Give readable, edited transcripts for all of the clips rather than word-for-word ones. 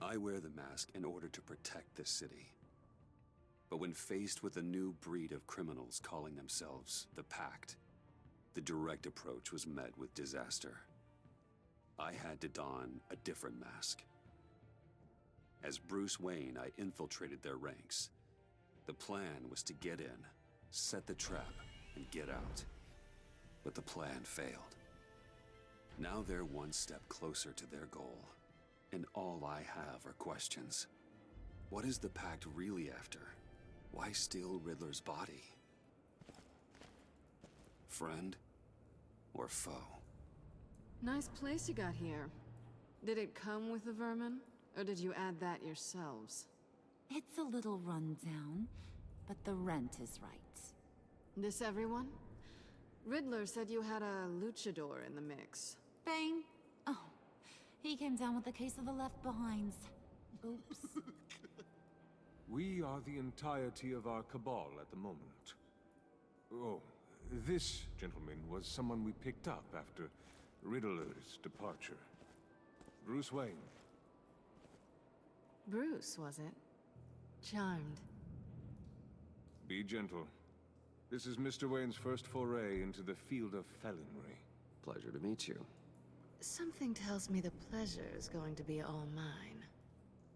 I wear the mask in order to protect this city. But when faced with a new breed of criminals calling themselves the Pact, the direct approach was met with disaster. I had to don a different mask. As Bruce Wayne, I infiltrated their ranks. The plan was to get in, set the trap, and get out. But the plan failed. Now they're one step closer to their goal, and all I have are questions. What is the Pact really after? Why steal Riddler's body? Friend or foe? Nice place you got here. Did it come with the vermin, or did you add that yourselves? It's a little run down, but the rent is right. This everyone? Riddler said you had a luchador in the mix. Bane? Oh, he came down with a case of the left behinds. Oops. We are the entirety of our cabal at the moment. Oh, this gentleman was someone we picked up after Riddler's departure. Bruce Wayne. Bruce, was it? Charmed. Be gentle. This is Mr. Wayne's first foray into the field of felonry. Pleasure to meet you. Something tells me the pleasure is going to be all mine.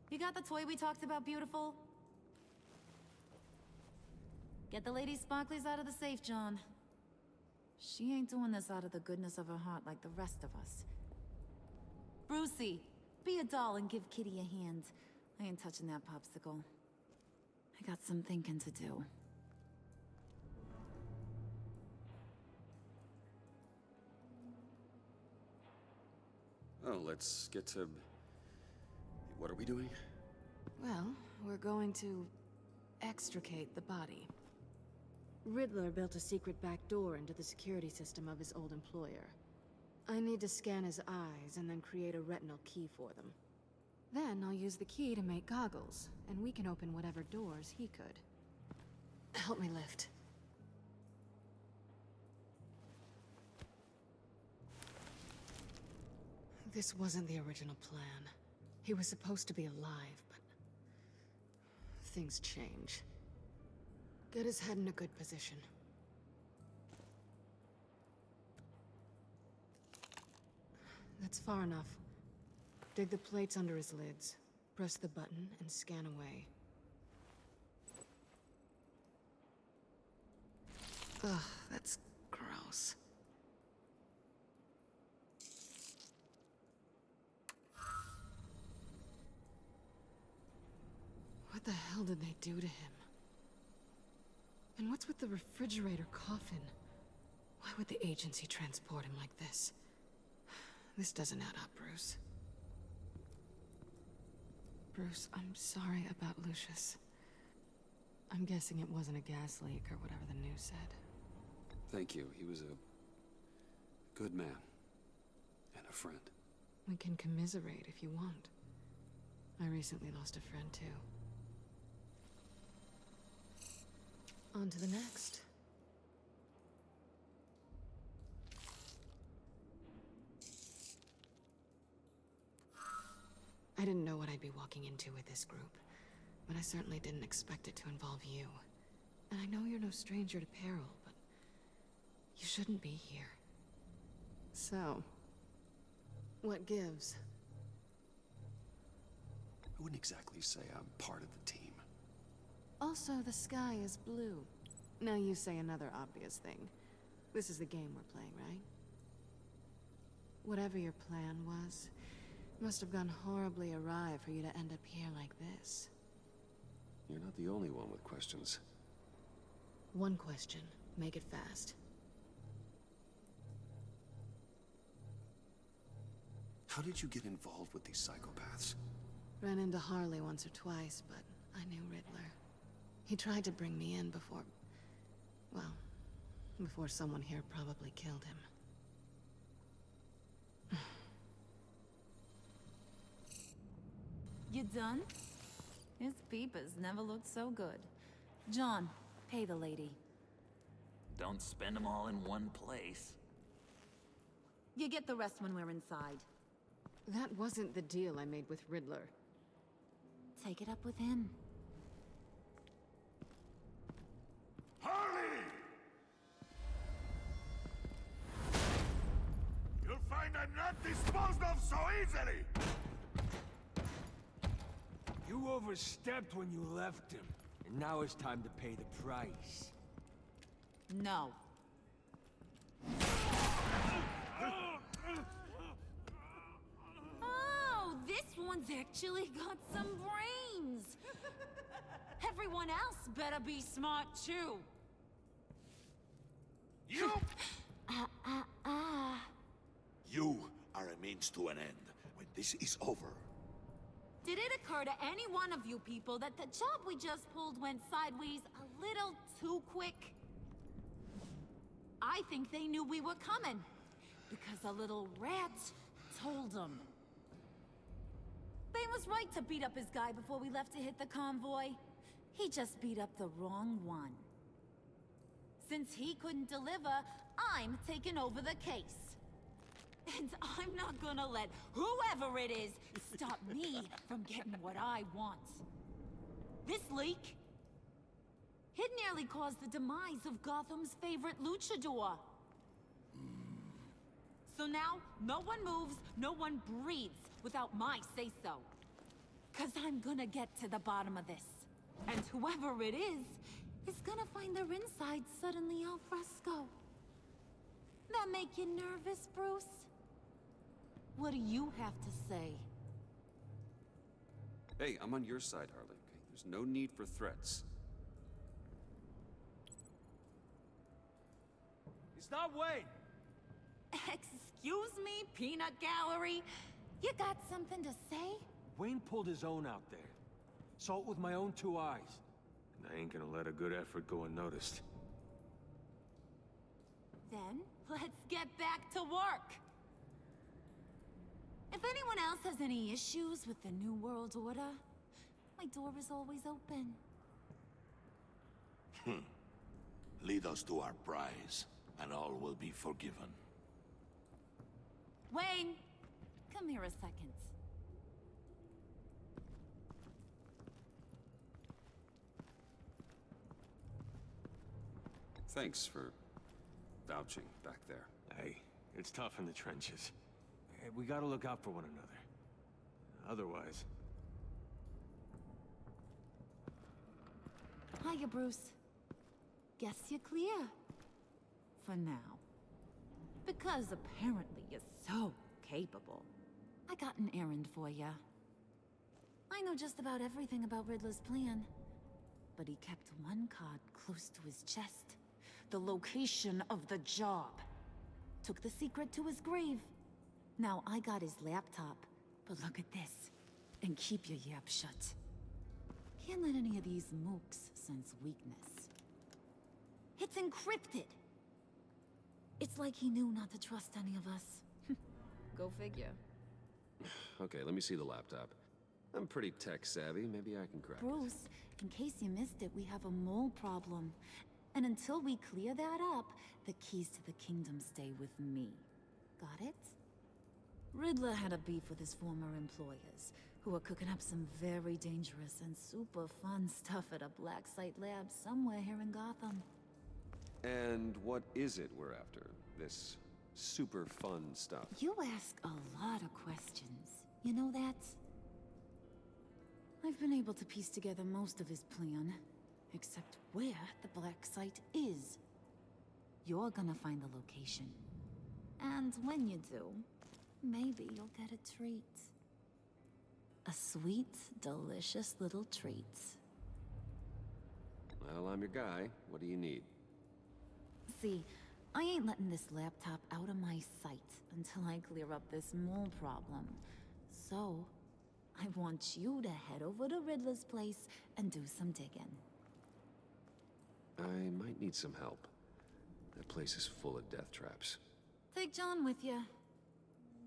You got the toy we talked about, beautiful? Get the lady sparklies out of the safe, John. She ain't doing this out of the goodness of her heart like the rest of us. Brucey, be a doll and give Kitty a hand. I ain't touching that popsicle. I got some thinking to do. Oh, let's get to... What are we doing? Well, we're going to extricate the body. Riddler built a secret back door into the security system of his old employer. I need to scan his eyes and then create a retinal key for them. Then I'll use the key to make goggles, and we can open whatever doors he could. Help me lift. This wasn't the original plan. He was supposed to be alive, but... things change. Get his head in a good position. That's far enough. Dig the plates under his lids. Press the button and scan away. Ugh, that's gross. What the hell did they do to him? And what's with the refrigerator coffin? Why would the agency transport him like this? This doesn't add up, Bruce. Bruce, I'm sorry about Lucius. I'm guessing it wasn't a gas leak or whatever the news said. Thank you. He was a good man. And a friend. We can commiserate if you want. I recently lost a friend, too. On to the next. I didn't know what I'd be walking into with this group, but I certainly didn't expect it to involve you. And I know you're no stranger to peril, but you shouldn't be here. So, what gives? I wouldn't exactly say I'm part of the team. Also, the sky is blue. Now you say another obvious thing. This is the game we're playing, right? Whatever your plan was, must have gone horribly awry for you to end up here like this. You're not the only one with questions. One question. Make it fast. How did you get involved with these psychopaths? Ran into Harley once or twice, but I knew Riddler. He tried to bring me in before... well, before someone here probably killed him. You done? His peepers never looked so good. John, pay the lady. Don't spend them all in one place. You get the rest when we're inside. That wasn't the deal I made with Riddler. take it up with him. Harley! You'll find I'm not disposed of so easily! You overstepped when you left him, and now it's time to pay the price. No. Oh, this one's actually got some brains. Everyone else better be smart too. You! You are a means to an end. When this is over, Did it occur to any one of you people that the job we just pulled went sideways a little too quick? I think they knew we were coming, because a little rat told them. Bane was right to beat up his guy before we left to hit the convoy. He just beat up the wrong one. Since he couldn't deliver, I'm taking over the case. And I'm not gonna let whoever it is stop me from getting what I want. This leak, it nearly caused the demise of Gotham's favorite luchador. So now, no one moves, no one breathes without my say-so. 'Cause I'm gonna get to the bottom of this. And whoever it is gonna find their insides suddenly al fresco. That make you nervous, Bruce? What do you have to say? Hey, I'm on your side, Harley. Okay? There's no need for threats. It's not Wayne! Excuse me, peanut gallery? You got something to say? Wayne pulled his own out there. Saw it with my own 2 eyes. And I ain't gonna let a good effort go unnoticed. Then, let's get back to work. If anyone else has any issues with the New World Order, my door is always open. lead us to our prize, and all will be forgiven. Wayne, come here a second. Thanks for vouching back there. Hey, it's tough in the trenches. Hey, we gotta look out for one another. Otherwise... Hiya, Bruce. Guess you're clear. For now. Because apparently you're so capable. I got an errand for ya. I know just about everything about Riddler's plan. But he kept one card close to his chest. The location of the job. Took the secret to his grave. Now I got his laptop. But look at this. And keep your yap shut. Can't let any of these mooks sense weakness. It's encrypted. It's like he knew not to trust any of us. Go figure. Okay, let me see the laptop. I'm pretty tech savvy. Maybe I can crack it. Bruce, in case you missed it, we have a mole problem. And until we clear that up, the keys to the kingdom stay with me. Got it? Riddler had a beef with his former employers, who were cooking up some very dangerous and super fun stuff at a black site lab somewhere here in Gotham. And what is it we're after? This super fun stuff? You ask a lot of questions. You know that? I've been able to piece together most of his plan, except where the black site is. You're gonna find the location. And when you do, maybe you'll get a treat. A sweet, delicious little treat. Well, I'm your guy. What do you need? See, I ain't letting this laptop out of my sight until I clear up this mole problem. So, I want you to head over to Riddler's place and do some digging. I might need some help. That place is full of death traps. Take John with you.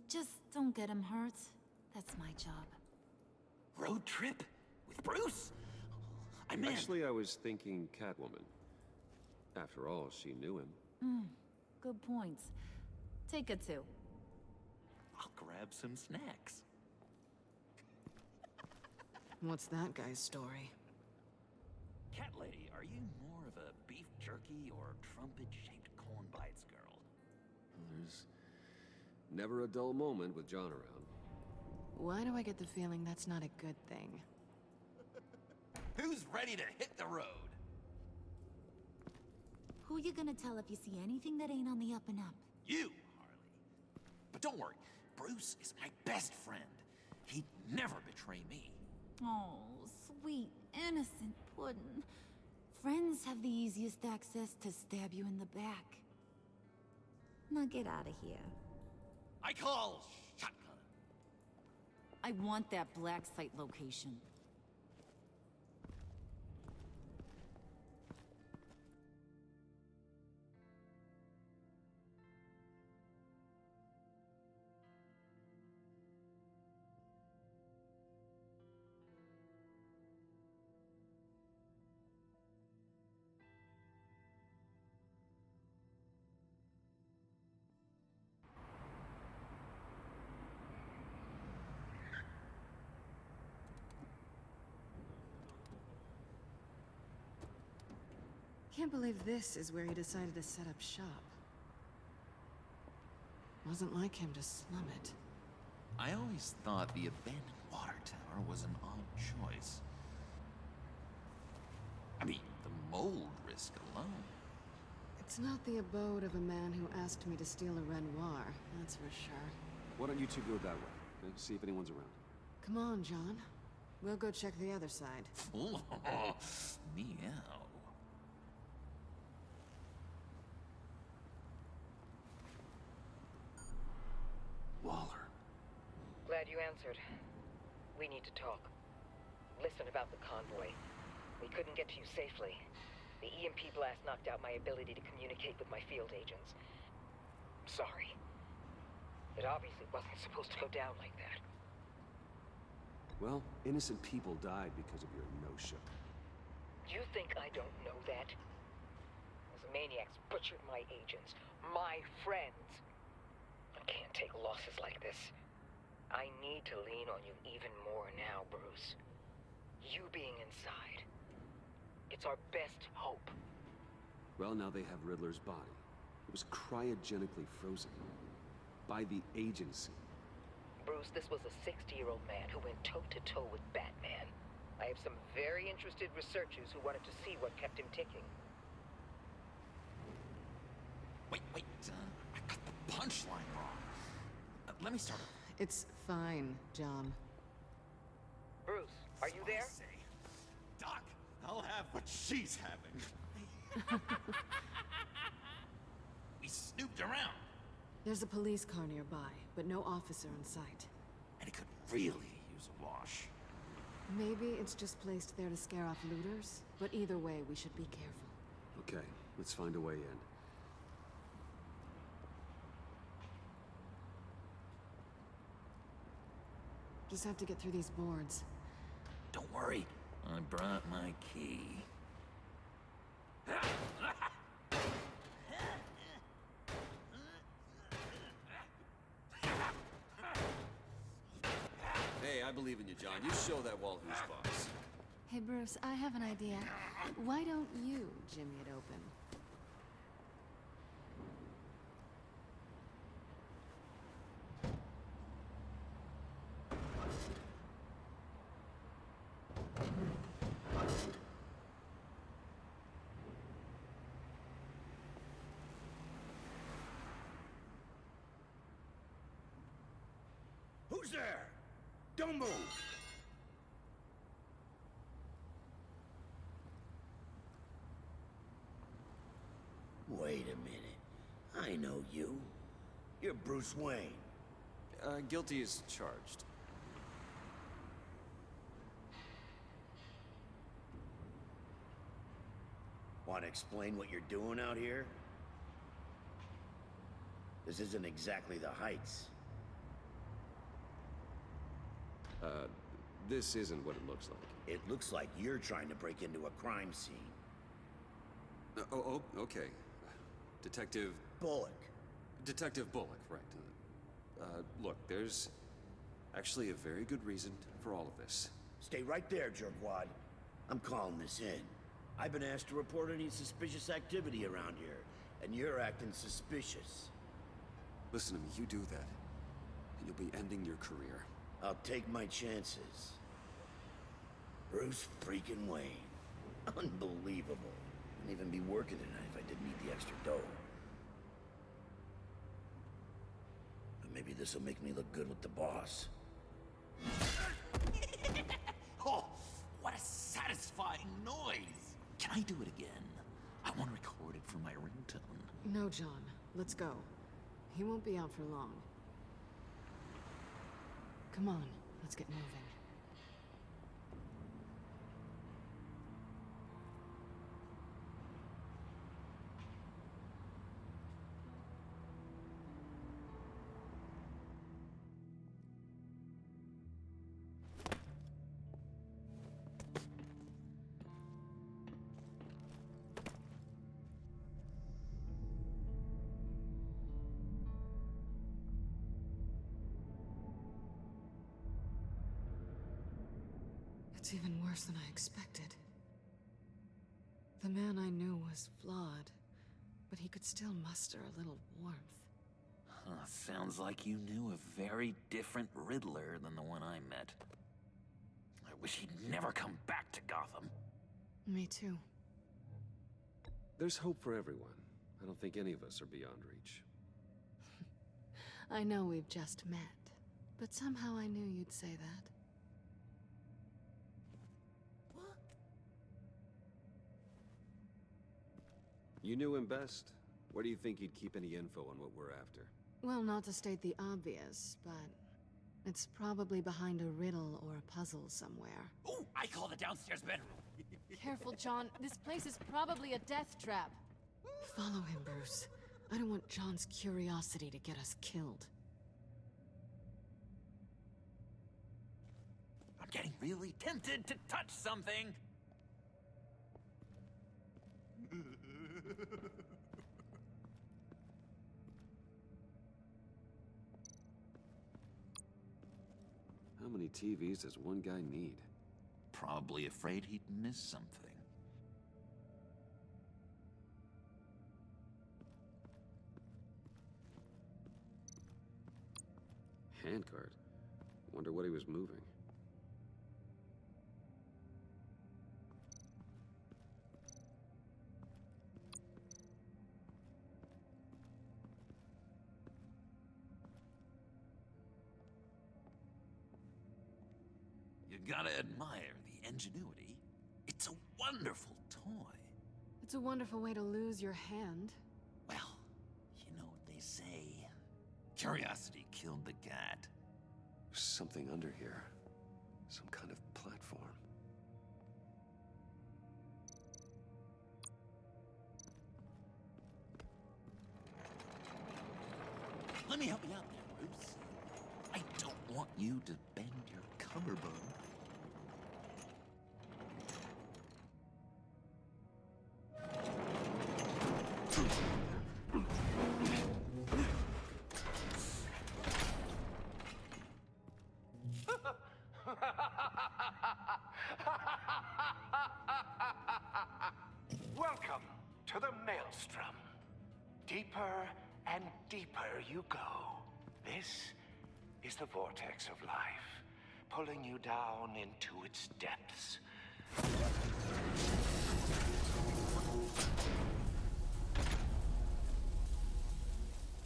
Just don't get him hurt. That's my job. Road trip? With Bruce? I'm in. Actually, I was thinking Catwoman. After all, she knew him. Good points. Take it too. I'll grab some snacks. What's that guy's story? Cat lady, are you more of a beef jerky or trumpet-shaped corn bites girl? There's never a dull moment with John around. Why do I get the feeling that's not a good thing? Who's ready to hit the road? Who you gonna tell if you see anything that ain't on the up and up? You, Harley. But don't worry, Bruce is my best friend. He'd never betray me. Oh, sweet, innocent Puddin'. Friends have the easiest access to stab you in the back. Now get out of here. I call shotgun. I want that black site location. Can't believe this is where he decided to set up shop. Wasn't like him to slum it. I always thought the abandoned water tower was an odd choice. I mean, the mold risk alone. It's not the abode of a man who asked me to steal a Renoir, that's for sure. Why don't you two go that way? And see if anyone's around. Come on, John. We'll go check the other side. Meow. Waller. Glad you answered. We need to talk. Listen about the convoy. We couldn't get to you safely. The EMP blast knocked out my ability to communicate with my field agents. Sorry. It obviously wasn't supposed to go down like that. Well, innocent people died because of your no-show. You think I don't know that? Those maniacs butchered my agents, my friends. I can't take losses like this. I need to lean on you even more now, Bruce. You being inside. It's our best hope. Well, now they have Riddler's body. It was cryogenically frozen. By the agency. Bruce, this was a 60-year-old man who went toe-to-toe with Batman. I have some very interested researchers who wanted to see what kept him ticking. Wait, I got the punchline wrong. Let me start over. It's fine, John. Bruce, are you there? Say, Doc, I'll have what she's having. We snooped around, There's a police car nearby, but no officer in sight. and it could really use a wash. Maybe it's just placed there to scare off looters, but either way, we should be careful. Okay, let's find a way in. Just have to get through these boards. Don't worry, I brought my key. Hey, I believe in you, John. You show that wall who's boss. Hey, Bruce, I have an idea. Why don't you jimmy it open? Who's there? Don't move! Wait a minute. I know you. You're Bruce Wayne. Guilty as charged. Want to explain what you're doing out here? This isn't exactly the Heights. This isn't what it looks like. It looks like you're trying to break into a crime scene. Okay. Detective Bullock. Bullock, right. Look, there's actually a very good reason for all of this. Stay right there, jerkwad. I'm calling this in. I've been asked to report any suspicious activity around here, and you're acting suspicious. Listen to me, you do that, and you'll be ending your career. I'll take my chances. Bruce freaking Wayne. Unbelievable. Wouldn't even be working tonight if I didn't need the extra dough. But maybe this'll make me look good with the boss. Oh, what a satisfying noise! Can I do it again? I want to record it for my ringtone. No, John. Let's go. He won't be out for long. Come on, let's get moving. It's even worse than I expected. The man I knew was flawed, but he could still muster a little warmth. Sounds like you knew a very different Riddler than the one I met. I wish he'd never come back to Gotham. Me too. There's hope for everyone. I don't think any of us are beyond reach. I know we've just met, but somehow I knew you'd say that. You knew him best. Where do you think he'd keep any info on what we're after? Well, not to state the obvious, but it's probably behind a riddle or a puzzle somewhere. Oh, I call the downstairs bedroom. Careful, John. This place is probably a death trap. Follow him, Bruce. I don't want John's curiosity to get us killed. I'm getting really tempted to touch something. How many TVs does one guy need? Probably afraid he'd miss something. Handcart. Wonder what he was moving. You gotta admire the ingenuity. It's a wonderful toy. It's a wonderful way to lose your hand. Well, you know what they say. Curiosity killed the cat. There's something under here. Some kind of platform. Let me help you out there, Bruce. I don't want you to bend your cummerbund. Welcome to the Maelstrom. Deeper and deeper you go. This is the vortex of life, pulling you down into its depths.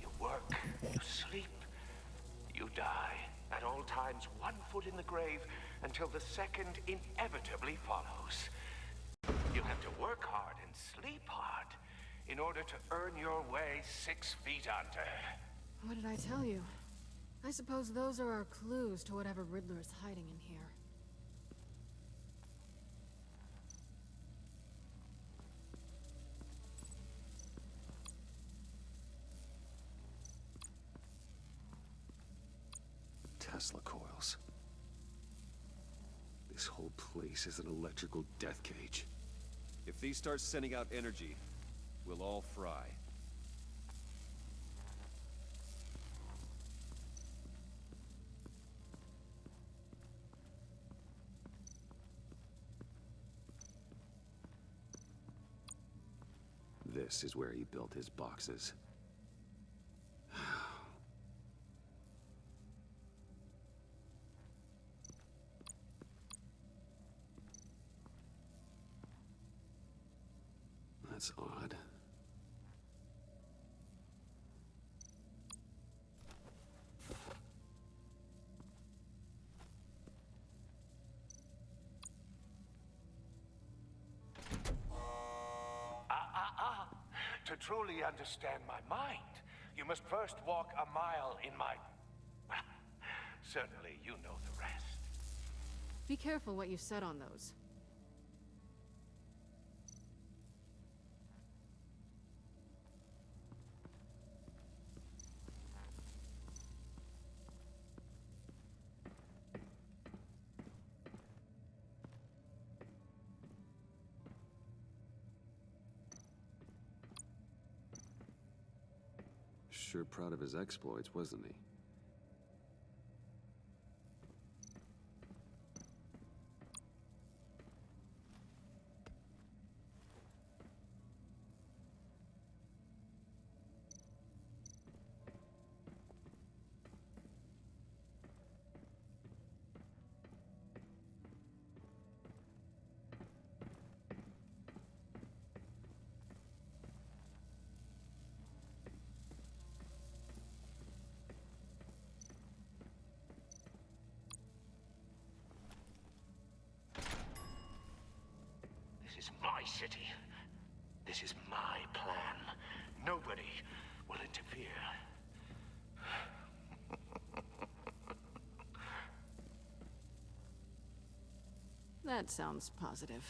You work, you sleep, you die. At all times, one foot in the grave until the second inevitably follows. You have to work hard and sleep hard in order to earn your way 6 feet under. What did I tell you? I suppose those are our clues to whatever Riddler is hiding in here. Tesla coils. This whole place is an electrical death cage. If these start sending out energy, we'll all fry. this is where he built his boxes. That's odd. To truly understand my mind, you must first walk a mile in my... Well, certainly you know the rest. Be careful what you said on those. Sure proud of his exploits, wasn't he? This is my city. This is my plan. Nobody will interfere. That sounds positive.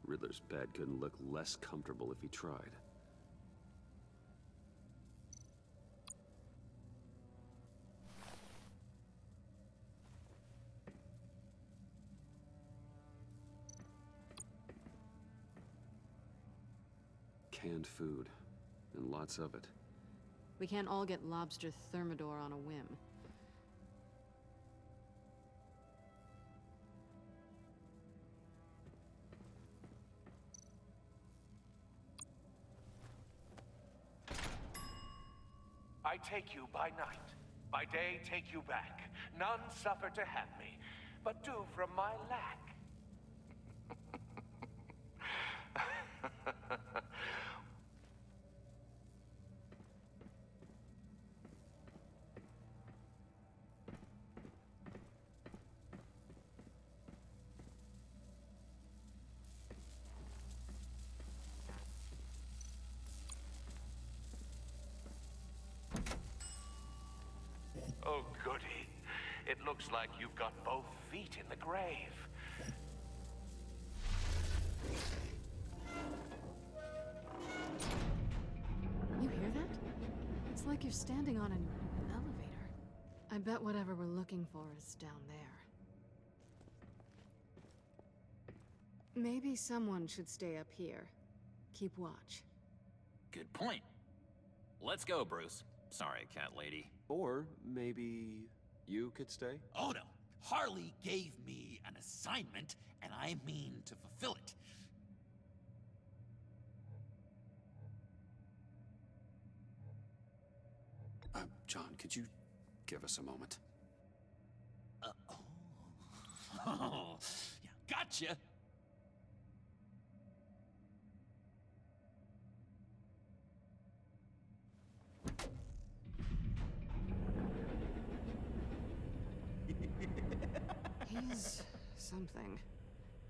Riddler's bed couldn't look less comfortable if he tried. Canned food, and lots of it. We can't all get lobster thermidor on a whim. I take you by night. By day, take you back. None suffer to have me, but do from my lack. Oh, goody. It looks like you've got both feet in the grave. You hear that? It's like you're standing on an elevator. I bet whatever we're looking for is down there. Maybe someone should stay up here. Keep watch. Good point. Let's go, Bruce. Sorry, cat lady. Or maybe you could stay? Oh no. Harley gave me an assignment, and I mean to fulfill it. John, could you give us a moment? Oh, yeah, gotcha. He's something.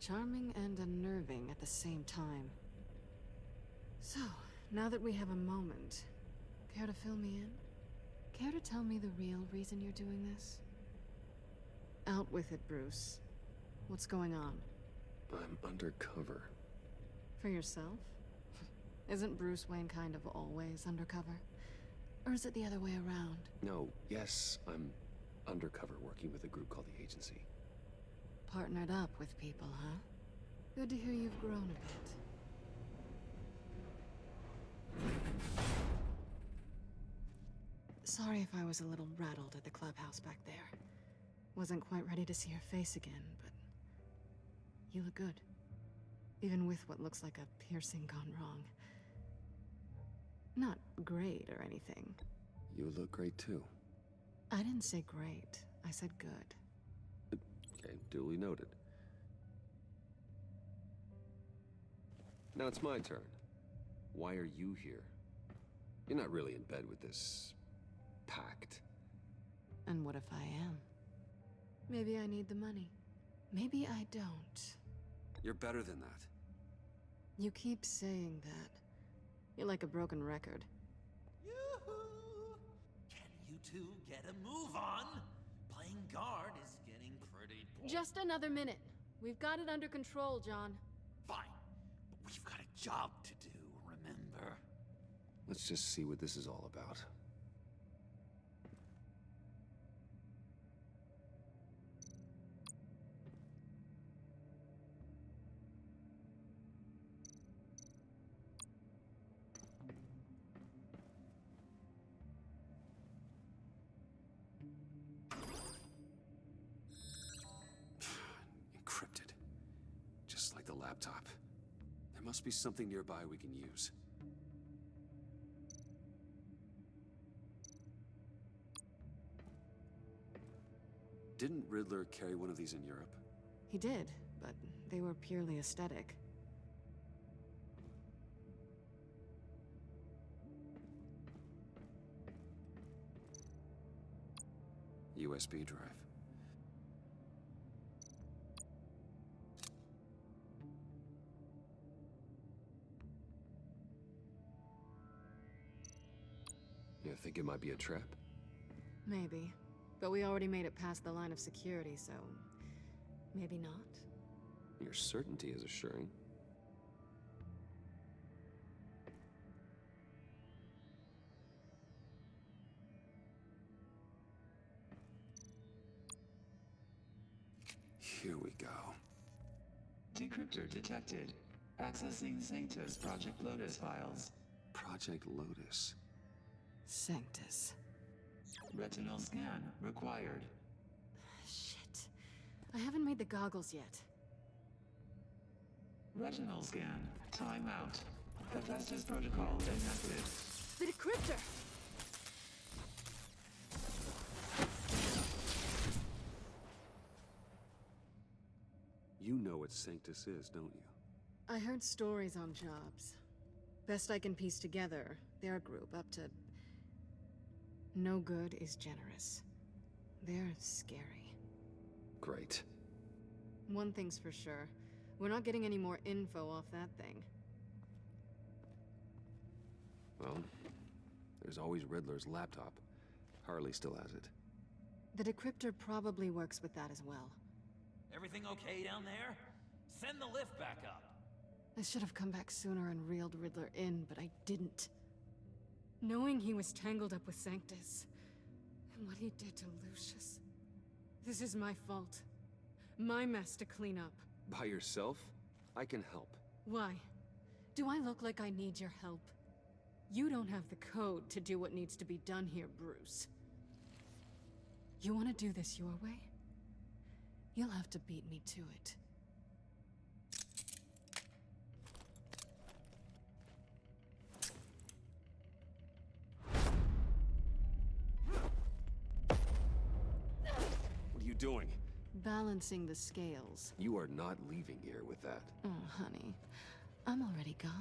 Charming and unnerving at the same time. So, now that we have a moment, care to fill me in? Care to tell me the real reason you're doing this? Out with it, Bruce. What's going on? I'm undercover. For yourself? Isn't Bruce Wayne kind of always undercover? Or is it the other way around? No, yes, I'm undercover working with a group called the Agency. partnered up with people, huh? Good to hear you've grown a bit. Sorry if I was a little rattled at the clubhouse back there. Wasn't quite ready to see your face again, but you look good. Even with what looks like a piercing gone wrong. Not great or anything. You look great too. I didn't say great. I said good. Okay, duly noted. Now it's my turn. Why are you here? You're not really in bed with this pact. And what if I am? Maybe I need the money. Maybe I don't. You're better than that. You keep saying that. You're like a broken record. Yoo-hoo! Can you two get a move on? Playing guard is getting pretty boring. Just another minute. We've got it under control, John. Fine, but we've got a job to do, remember? Let's just see what this is all about. Encrypted. Just like the laptop. There must be something nearby we can use. Didn't Riddler carry one of these in Europe? He did, but they were purely aesthetic. USB drive. You think it might be a trap? Maybe. But we already made it past the line of security, so... maybe not? Your certainty is assuring. Here we go. Decryptor detected. Accessing Sanctus Project Lotus files. Project Lotus. Sanctus. Retinal scan required. Shit. I haven't made the goggles yet. Retinal scan. Timeout. Hephaestus protocol enacted. The decryptor! You know what Sanctus is, don't you? I heard stories on jobs. Best I can piece together, their group up to... no good is generous. They're scary. Great. One thing's for sure. We're not getting any more info off that thing. Well, there's always Riddler's laptop. Harley still has it. The decryptor probably works with that as well. Everything okay down there? Send the lift back up. I should have come back sooner and reeled Riddler in, but I didn't. Knowing he was tangled up with Sanctus, and what he did to Lucius. This is my fault. My mess to clean up. By yourself? I can help. Why? Do I look like I need your help? You don't have the code to do what needs to be done here, Bruce. You want to do this your way? You'll have to beat me to it. What are you doing? Balancing the scales. You are not leaving here with that. Oh, honey. I'm already gone.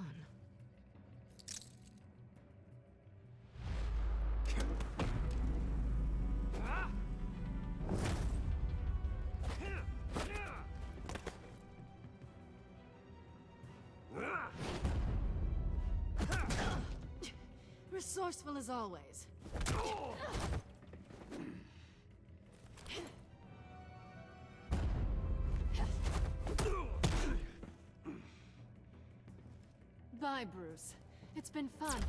Resourceful as always. Bye, Bruce. It's been fun.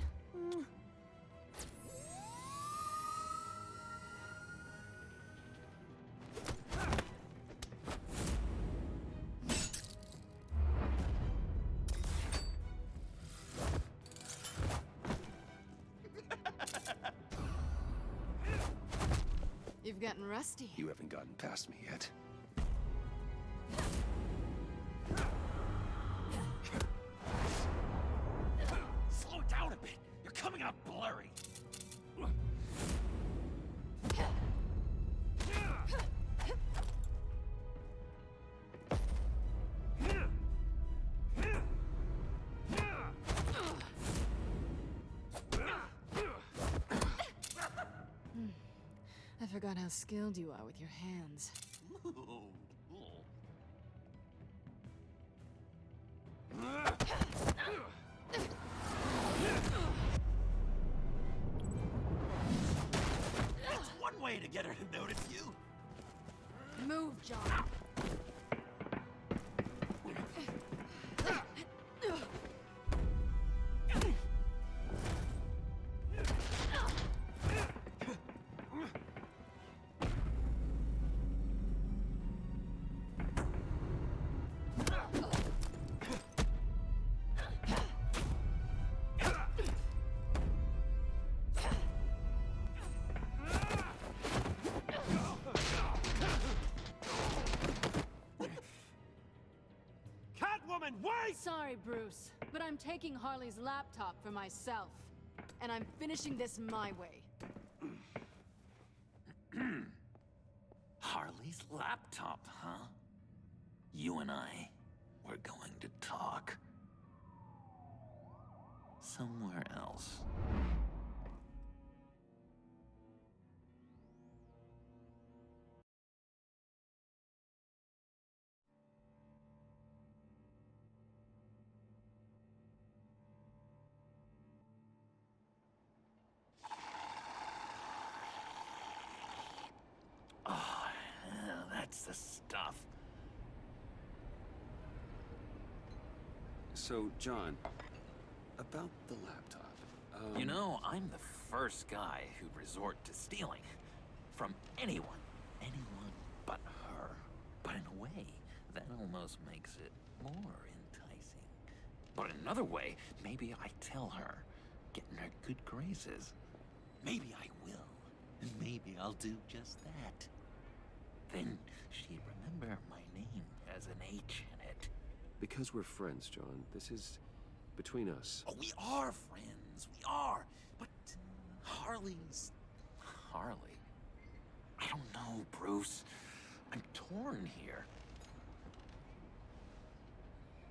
you've gotten rusty. You haven't gotten past me yet. Slow it down a bit. You're coming out blurry. I forgot how skilled you are with your hands. That's one way to get her to notice you. Move, John. Catwoman, wait! Sorry, Bruce, but I'm taking Harley's laptop for myself. And I'm finishing this my way. Harley's laptop, huh? You and I, we're going to talk. Somewhere else. Oh, yeah, that's the stuff. So, John, about the laptop. You know, I'm the first guy who'd resort to stealing. From anyone. Anyone but her. But in a way, that almost makes it more enticing. But in another way, maybe I tell her, get in her good graces. Maybe I will. And maybe I'll do just that. Then she'd remember my name has an H in it. Because we're friends, John. This is between us. Oh, we are friends. We are. But Harley's... Harley? I don't know, Bruce. I'm torn here.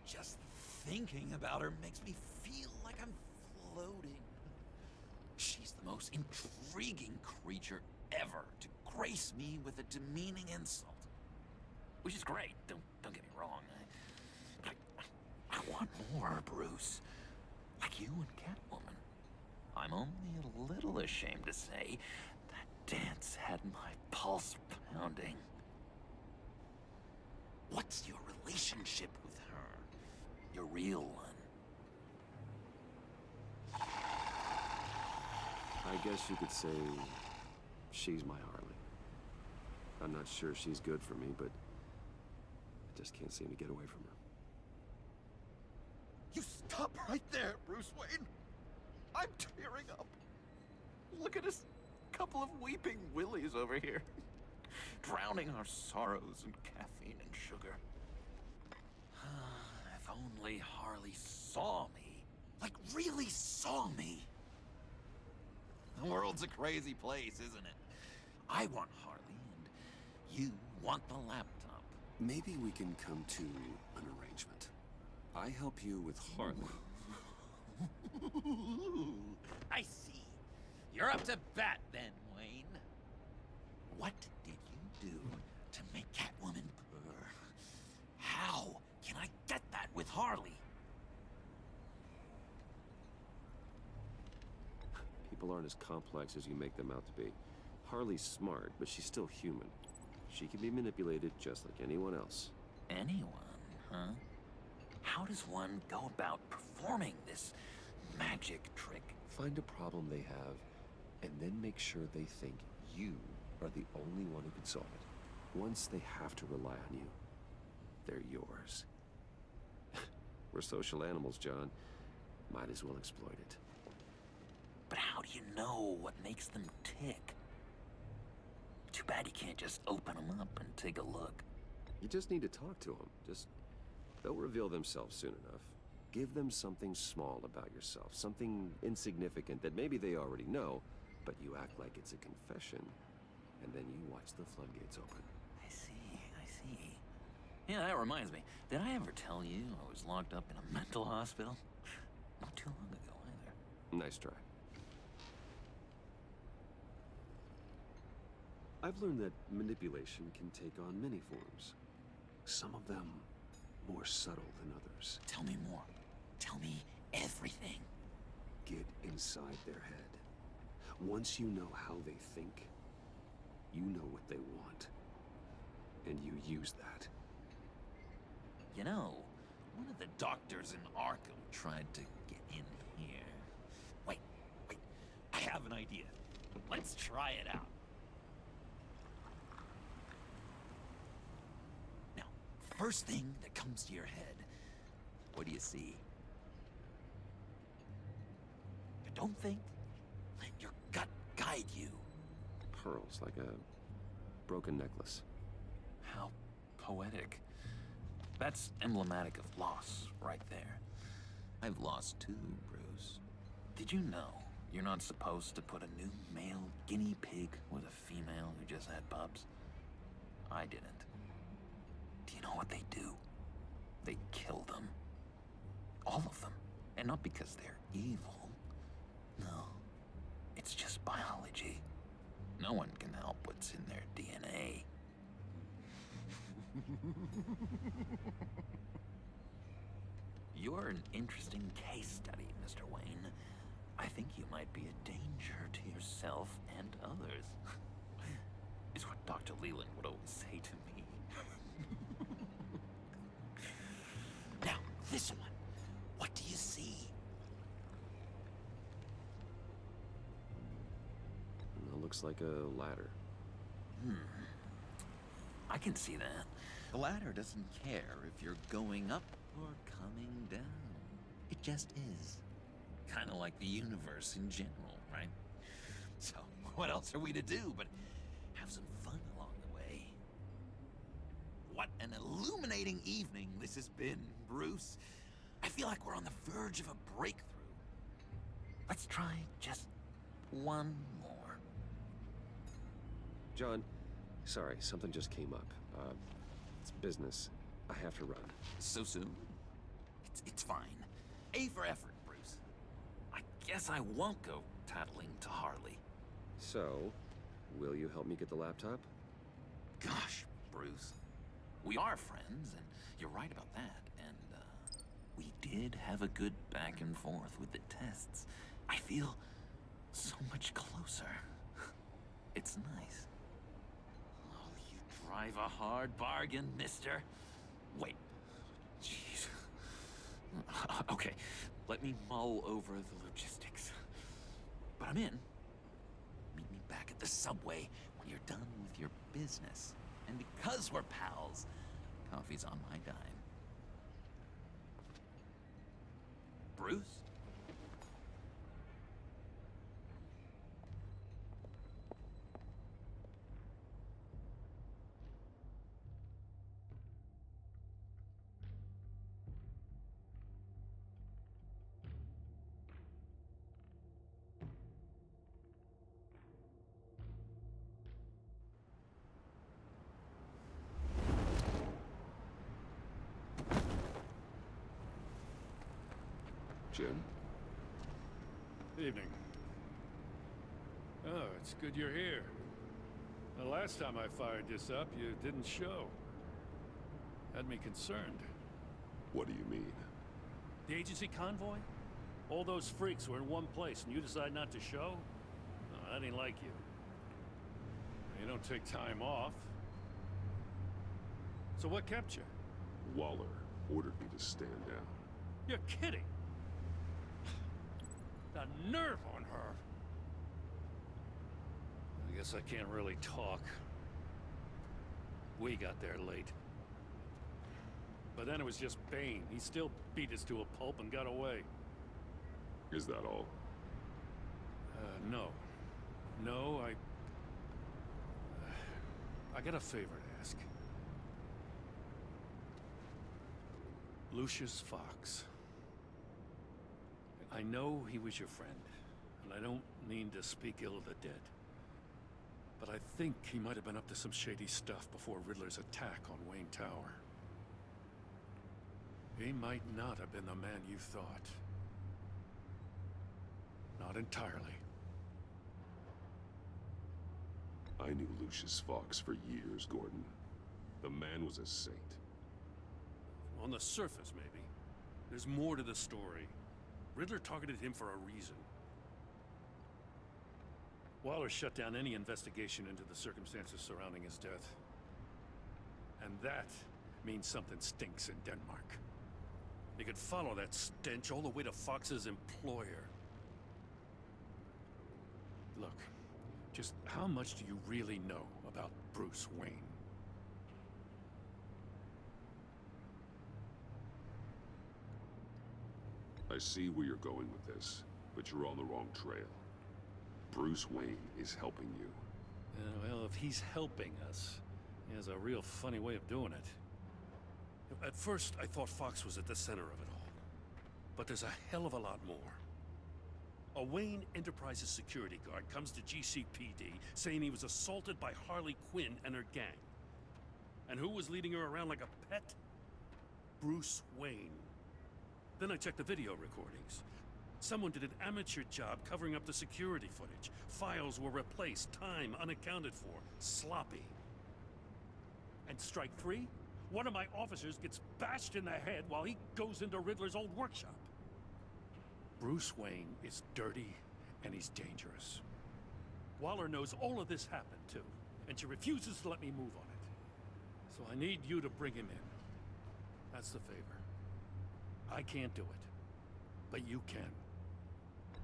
Just thinking about her makes me feel like I'm floating. She's the most intriguing creature ever to grace me with a demeaning insult. Which is great, don't get me wrong. But I want more, Bruce. Like you and Catwoman. I'm only a little ashamed to say that dance had my pulse pounding. What's your relationship with her? Your real one. I guess you could say she's my Harley. I'm not sure she's good for me, but I just can't seem to get away from her. You stop right there, Bruce Wayne. I'm tearing up. Look at us, couple of weeping willies over here. Drowning our sorrows in caffeine and sugar. If only Harley saw me. Like, really saw me. The world's a crazy place, isn't it? I want Harley, and you want the laptop. Maybe we can come to an arrangement. I help you with Harley. I see. You're up to bat then, Wayne. What did you do to make Catwoman purr? How can I get that with Harley? People aren't as complex as you make them out to be. Harley's smart, but she's still human. She can be manipulated just like anyone else. Anyone, huh? How does one go about performing this magic trick? Find a problem they have, and then make sure they think you are the only one who can solve it. Once they have to rely on you, they're yours. We're social animals, John. Might as well exploit it. But how do you know what makes them tick? Too bad you can't just open them up and take a look. You just need to talk to them. They'll reveal themselves soon enough. Give them something small about yourself, something insignificant that maybe they already know, but you act like it's a confession, and then you watch the floodgates open. I see. Yeah, that reminds me. Did I ever tell you I was locked up in a mental hospital? Not too long ago, either. Nice try. I've learned that manipulation can take on many forms. Some of them more subtle than others. Tell me more. Tell me everything. Get inside their head. Once you know how they think, you know what they want. And you use that. You know, one of the doctors in Arkham tried to get in here. Wait. I have an idea. Let's try it out. Now, first thing that comes to your head, what do you see? You don't think? Let your gut guide you. Pearls, like a broken necklace. How poetic. That's emblematic of loss, right there. I've lost too, Bruce. Did you know you're not supposed to put a new male guinea pig with a female who just had pups? I didn't. Do you know what they do? They kill them. All of them. And not because they're evil. No. It's just biology. No one can help what's in their DNA. You're an interesting case study, Mr. Wayne. I think you might be a danger to yourself and others. It's what Dr. Leland would always say to me. Now, this one. What do you see? It looks like a ladder. I can see that. The ladder doesn't care if you're going up or coming down. It just is. Kind of like the universe in general, right? So, what else are we to do but have some fun along the way? What an illuminating evening this has been, Bruce. I feel like we're on the verge of a breakthrough. Let's try just one more. John, sorry, something just came up. It's business. I have to run. So soon? It's fine. A for effort, Bruce. I guess I won't go tattling to Harley. So, will you help me get the laptop? Gosh, Bruce. We are friends, and you're right about that. And, we did have a good back and forth with the tests. I feel so much closer. It's nice. Oh, you drive a hard bargain, mister. Wait. Jeez. Okay, let me mull over the logistics. But I'm in. Meet me back at the subway when you're done with your business. And because we're pals, coffee's on my dime. Bruce? Jim? Evening. Oh, it's good you're here. The last time I fired this up, you didn't show. Had me concerned. What do you mean? The agency convoy? All those freaks were in one place, and you decide not to show? No, that ain't like you. You don't take time off. So what kept you? Waller ordered me to stand down. You're kidding! The nerve on her! I guess I can't really talk. We got there late. But then it was just Bane. He still beat us to a pulp and got away. Is that all? No. No, I got a favor to ask. Lucius Fox. I know he was your friend, and I don't mean to speak ill of the dead. But I think he might have been up to some shady stuff before Riddler's attack on Wayne Tower. He might not have been the man you thought. Not entirely. I knew Lucius Fox for years, Gordon. The man was a saint. On the surface, maybe. There's more to the story. Riddler targeted him for a reason. Waller shut down any investigation into the circumstances surrounding his death. And that means something stinks in Denmark. You could follow that stench all the way to Fox's employer. Look, just how much do you really know about Bruce Wayne? I see where you're going with this, but you're on the wrong trail. Bruce Wayne is helping you. Well, if he's helping us, he has a real funny way of doing it. At first, I thought Fox was at the center of it all. But there's a hell of a lot more. A Wayne Enterprises security guard comes to GCPD saying he was assaulted by Harley Quinn and her gang. And who was leading her around like a pet? Bruce Wayne. Then I checked the video recordings. Someone did an amateur job covering up the security footage. Files were replaced, time unaccounted for, sloppy. And strike three? One of my officers gets bashed in the head while he goes into Riddler's old workshop. Bruce Wayne is dirty and he's dangerous. Waller knows all of this happened too, and she refuses to let me move on it. So I need you to bring him in. That's the favor. I can't do it, but you can.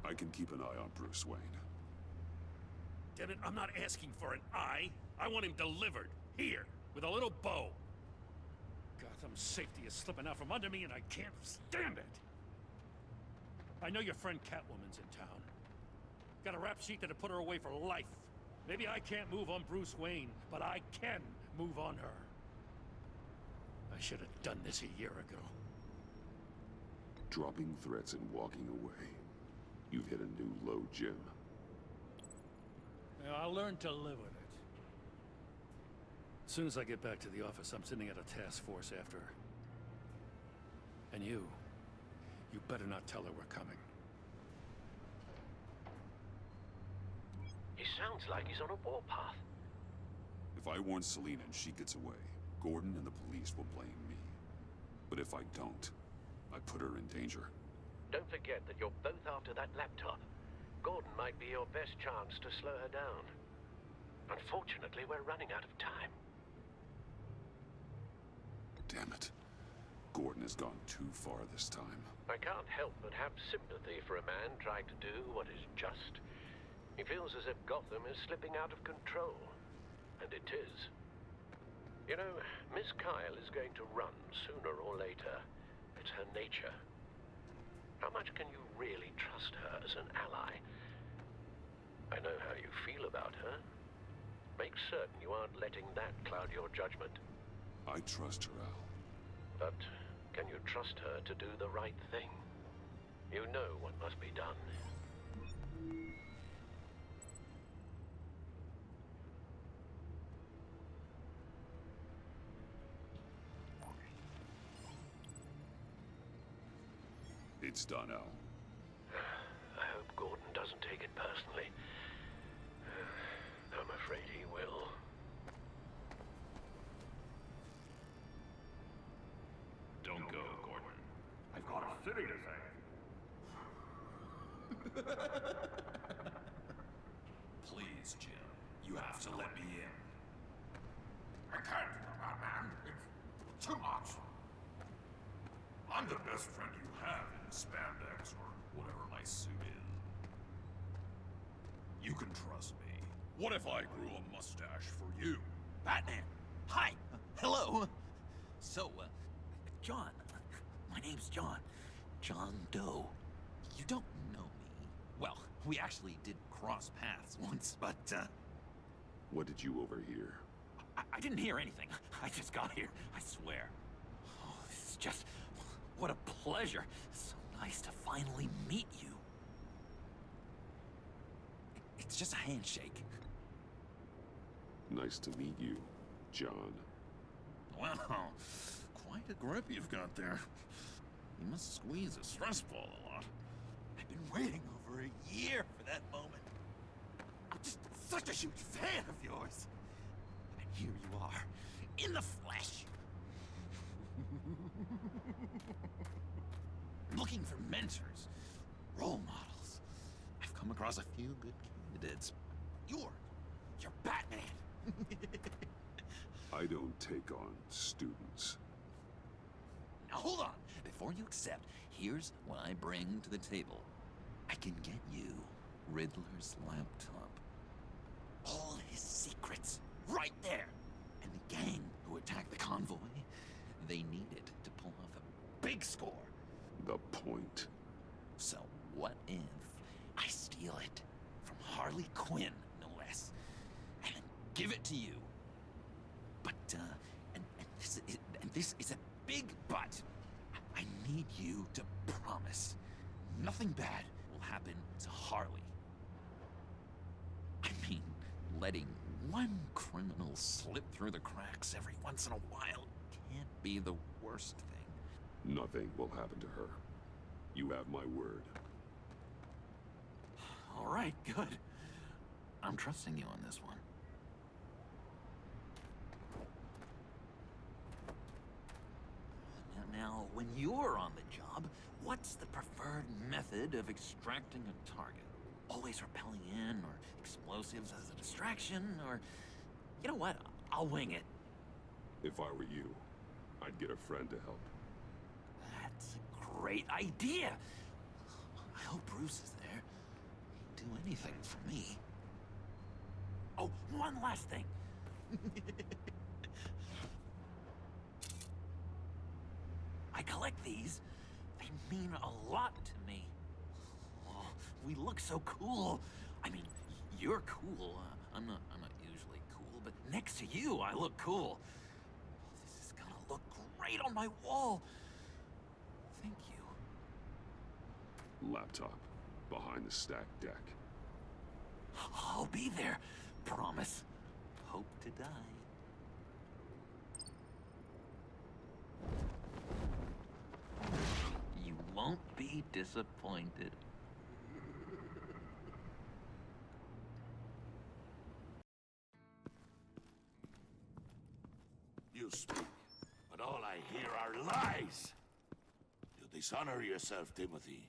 I can keep an eye on Bruce Wayne. Damn it, I'm not asking for an eye. I want him delivered, here, with a little bow. Gotham's safety is slipping out from under me and I can't stand it. I know your friend Catwoman's in town. Got a rap sheet that'll put her away for life. Maybe I can't move on Bruce Wayne, but I can move on her. I should have done this a year ago. Dropping threats and walking away. You've hit a new low, Jim. I'll learn to live with it. As soon as I get back to the office, I'm sending out a task force after her. And you better not tell her we're coming. He sounds like he's on a warpath. If I warn Selina and she gets away, Gordon and the police will blame me. But if I don't, I put her in danger. Don't forget that you're both after that laptop. Gordon might be your best chance to slow her down. Unfortunately, we're running out of time. Damn it. Gordon has gone too far this time. I can't help but have sympathy for a man trying to do what is just. He feels as if Gotham is slipping out of control. And it is. You know, Miss Kyle is going to run sooner or later. It's her nature. How much can you really trust her as an ally? I know how you feel about her. Make certain you aren't letting that cloud your judgment. I trust her, Al. But can you trust her to do the right thing? You know what must be done. It's done, Al. I hope Gordon doesn't take it personally. I'm afraid he will. Don't go, Gordon. I've got a city to save. Please, Jim. You have to let me in. I can't, man. It's too much. I'm the best friend you have in spandex or whatever my suit is. You can trust me. What if I grew a mustache for you? Batman! Hi! Hello! So, John. My name's John. John Doe. You don't know me. Well, we actually did cross paths once, but, What did you overhear? I didn't hear anything. I just got here, I swear. Oh, this is just... what a pleasure. So nice to finally meet you. It's just a handshake. Nice to meet you, John. Wow, quite a grip you've got there. You must squeeze a stress ball a lot. I've been waiting over a year for that moment. I'm just such a huge fan of yours. And here you are, in the flesh. Looking for mentors, role models. I've come across a few good candidates. You're Batman. I don't take on students. Now hold on. Before you accept, here's what I bring to the table. I can get you Riddler's laptop. All his secrets, right there. And the gang who attacked the convoy, they need it to pull off a big score. The point. So what if I steal it from Harley Quinn, no less, and then give it to you? But, this is a big but. I need you to promise nothing bad will happen to Harley. I mean, letting one criminal slip through the cracks every once in a while can't be the worst thing. Nothing will happen to her. You have my word. All right, good. I'm trusting you on this one. Now, when you're on the job, what's the preferred method of extracting a target? Always rappelling in, or explosives as a distraction, or... You know what? I'll wing it. If I were you, I'd get a friend to help. That's a great idea! I hope Bruce is there. He'd do anything for me. Oh, one last thing. I collect these. They mean a lot to me. Oh, we look so cool. I mean, you're cool. I'm not usually cool, but next to you, I look cool. This is gonna look great on my wall. Thank you. Laptop. Behind the stacked deck. I'll be there. Promise. Hope to die. You won't be disappointed. You speak, but all I hear are lies. You dishonor yourself, Timothy.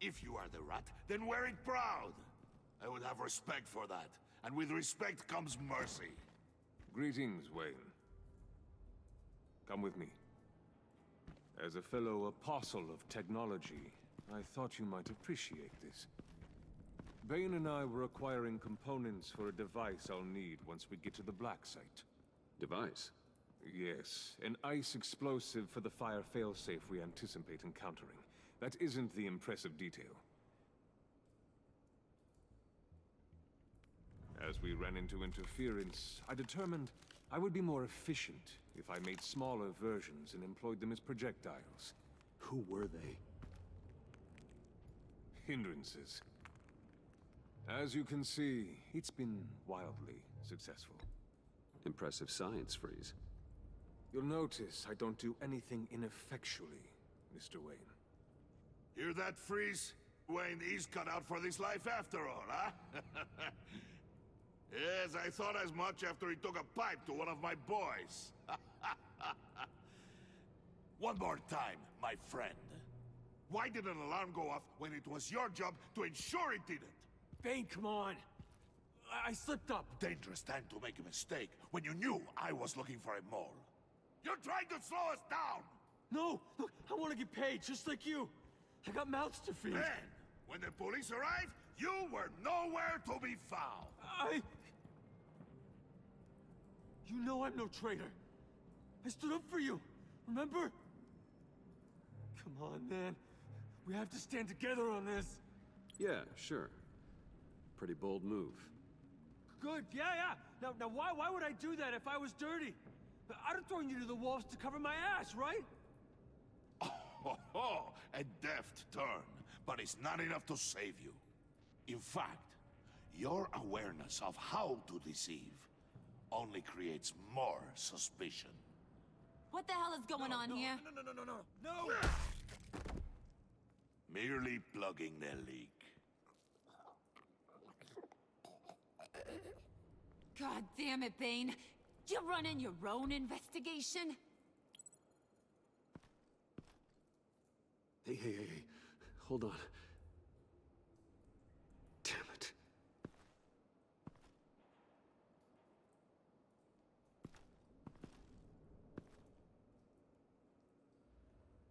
If you are the rat, then wear it proud. I would have respect for that, and with respect comes mercy. Greetings, Wayne. Come with me. As a fellow apostle of technology, I thought you might appreciate this. Bane and I were acquiring components for a device I'll need once we get to the Black Site. Device? Yes, an ice explosive for the fire failsafe we anticipate encountering. That isn't the impressive detail. As we ran into interference, I determined I would be more efficient if I made smaller versions and employed them as projectiles. Who were they? Hindrances. As you can see, it's been wildly successful. Impressive science, Freeze. You'll notice I don't do anything ineffectually, Mr. Wayne. Hear that, Freeze? Wayne, he's cut out for this life after all, huh? Yes, I thought as much after he took a pipe to one of my boys. One more time, my friend. Why did an alarm go off when it was your job to ensure it didn't? Bane, come on. I slipped up. Dangerous time to make a mistake when you knew I was looking for a mole. You're trying to slow us down! No! Look, I want to get paid, just like you. I got mouths to feed. Then, when the police arrived, you were nowhere to be found. You know I'm no traitor. I stood up for you, remember? Come on, man. We have to stand together on this. Yeah, sure. Pretty bold move. good. Yeah. Now why would I do that if I was dirty? I'd have thrown you to the wolves to cover my ass, right? Oh, a deft turn, but it's not enough to save you. In fact, your awareness of how to deceive only creates more suspicion. What the hell is going on here? No! Merely plugging the leak. God damn it, Bane. You're running your own investigation? Hey. Hold on. Damn it.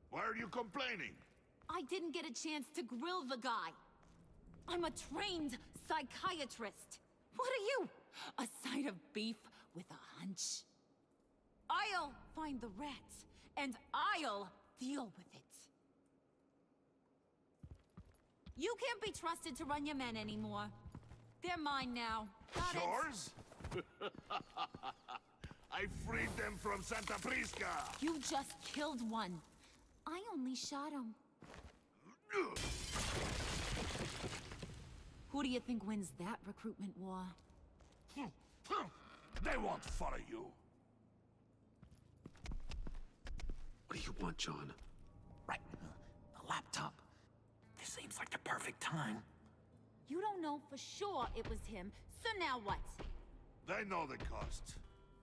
Why are you complaining? I didn't get a chance to grill the guy. I'm a trained psychiatrist. What are you? A side of beef with a hunch? I'll find the rats, and I'll deal with it. You can't be trusted to run your men anymore. They're mine now. Got Yours? I freed them from Santa Prisca! You just killed one. I only shot him. Who do you think wins that recruitment war? They won't follow you. What do you want, John? Right. A laptop. This seems like the perfect time. You don't know for sure it was him, so now what? They know the cost.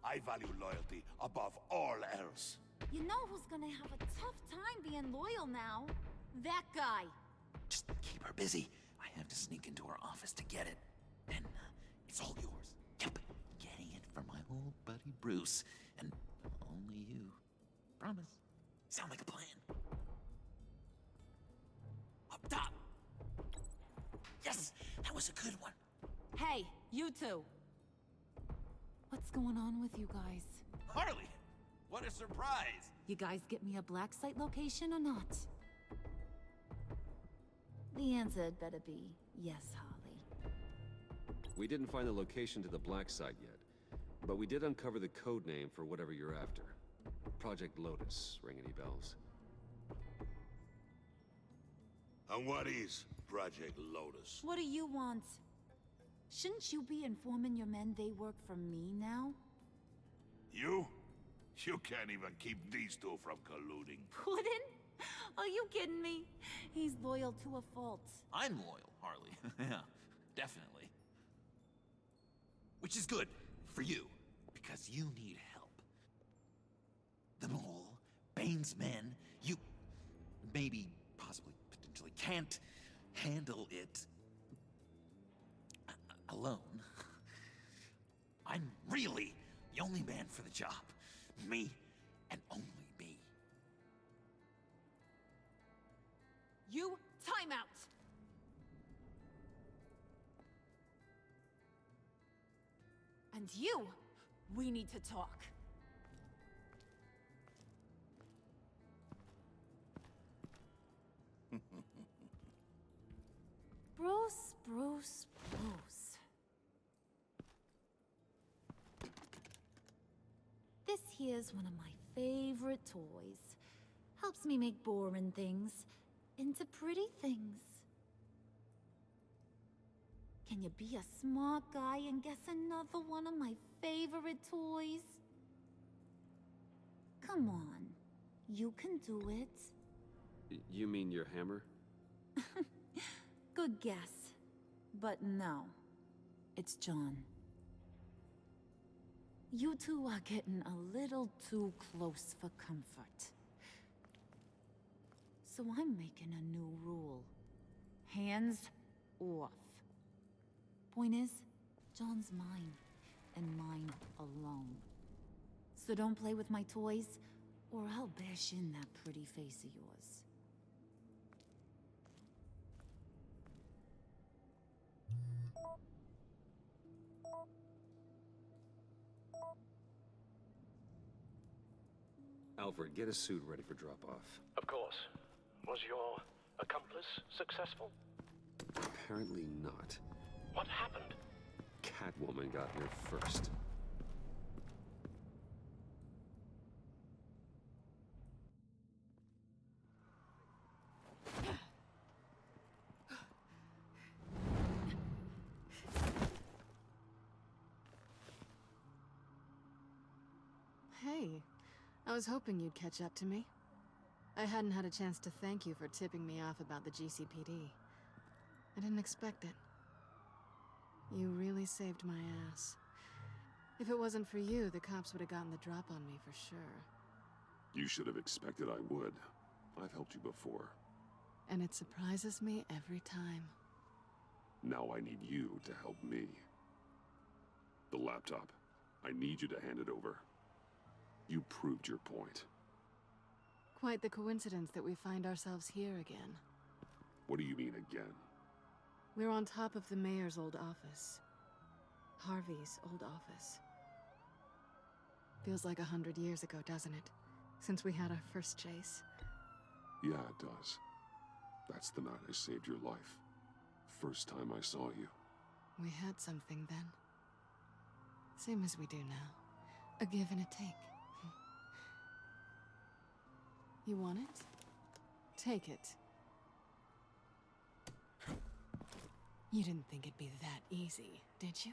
I value loyalty above all else. You know who's gonna have a tough time being loyal now? That guy. Just keep her busy. I have to sneak into her office to get it. Then, it's all yours. Yep. Getting it from my old buddy Bruce. And only you. Promise. Sound like a plan. Up top! Yes! That was a good one. Hey, you two. What's going on with you guys? Harley! What a surprise! You guys get me a black site location or not? The answer had better be yes, Harley. We didn't find the location to the black site yet, but we did uncover the code name for whatever you're after. Project Lotus. Ring any bells? And what is Project Lotus? What do you want? Shouldn't you be informing your men they work for me now? You? You can't even keep these two from colluding. Puddin'? Are you kidding me? He's loyal to a fault. I'm loyal, Harley. Yeah, definitely. Which is good for you, because you need help. The mole, Bane's men, you maybe, possibly, potentially can't handle it alone. I'm really the only man for the job. Me, and only me. You, time out! And you, we need to talk. Bruce. This here's one of my favorite toys. Helps me make boring things into pretty things. Can you be a smart guy and guess another one of my favorite toys? Come on, you can do it. You mean your hammer? Good guess. But no, it's John. You two are getting a little too close for comfort. So I'm making a new rule. Hands off. Point is, John's mine, and mine alone. So don't play with my toys, or I'll bash in that pretty face of yours. Alfred, get a suit ready for drop-off. Of course. Was your accomplice successful? Apparently not. What happened? Catwoman got here first. Hey, I was hoping you'd catch up to me. I hadn't had a chance to thank you for tipping me off about the GCPD. I didn't expect it. You really saved my ass. If it wasn't for you, the cops would have gotten the drop on me for sure. You should have expected I would. I've helped you before. And it surprises me every time. Now I need you to help me. The laptop. I need you to hand it over. You proved your point. Quite the coincidence that we find ourselves here again. What do you mean again? We're on top of the mayor's old office. Harvey's old office. Feels like 100 years ago, doesn't it? Since we had our first chase. Yeah, it does. That's the night I saved your life. First time I saw you. We had something then. Same as we do now. A give and a take. You want it? Take it. You didn't think it'd be that easy, did you?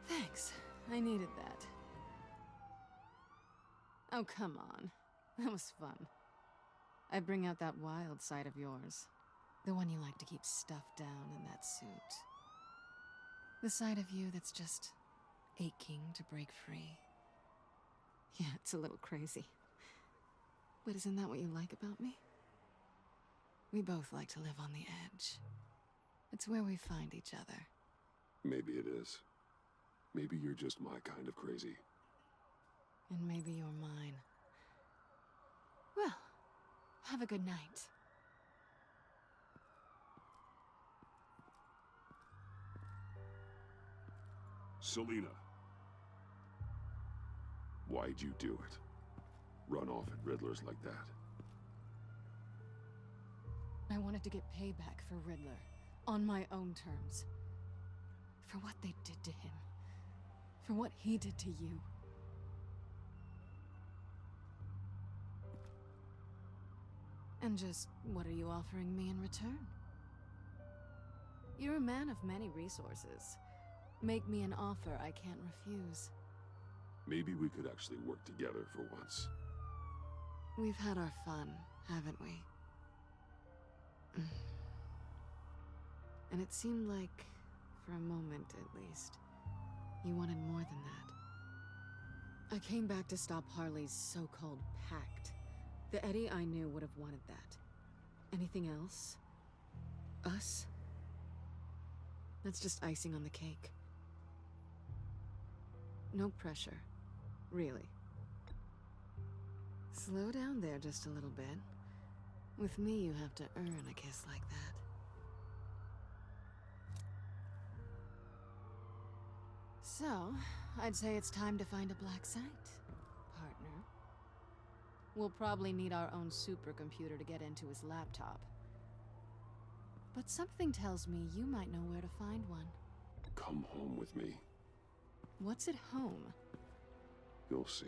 Thanks. I needed that. Oh, come on. That was fun. I bring out that wild side of yours. The one you like to keep stuffed down in that suit. The side of you that's just aching to break free. Yeah, it's a little crazy. But isn't that what you like about me? We both like to live on the edge. It's where we find each other. Maybe it is. Maybe you're just my kind of crazy. And maybe you're mine. Well, have a good night. Selina. Why'd you do it? Run off at Riddlers like that? I wanted to get payback for Riddler. On my own terms. For what they did to him. For what he did to you. And just, what are you offering me in return? You're a man of many resources. Make me an offer I can't refuse. Maybe we could actually work together for once. We've had our fun, haven't we? And it seemed like, for a moment at least, you wanted more than that. I came back to stop Harley's so-called pact. The Eddie I knew would have wanted that. Anything else? Us? That's just icing on the cake. No pressure. Really. Slow down there just a little bit. With me, you have to earn a kiss like that. So, I'd say it's time to find a black site, partner. We'll probably need our own supercomputer to get into his laptop. But something tells me you might know where to find one. Come home with me. What's at home? You'll see.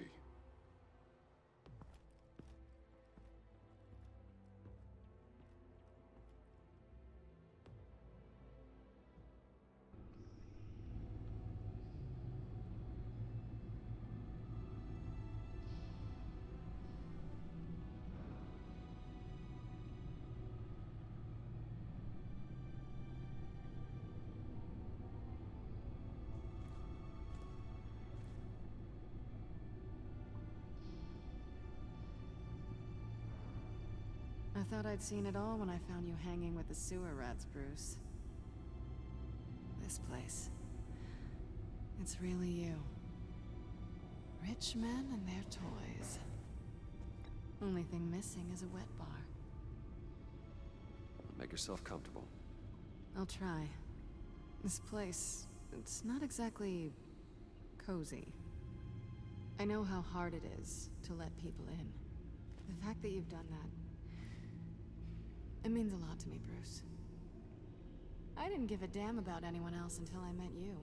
thought I'd seen it all when I found you hanging with the sewer rats, Bruce. This place. It's really you. Rich men and their toys. Only thing missing is a wet bar. Make yourself comfortable. I'll try. This place, it's not exactly cozy. I know how hard it is to let people in. The fact that you've done that, it means a lot to me, Bruce. I didn't give a damn about anyone else until I met you.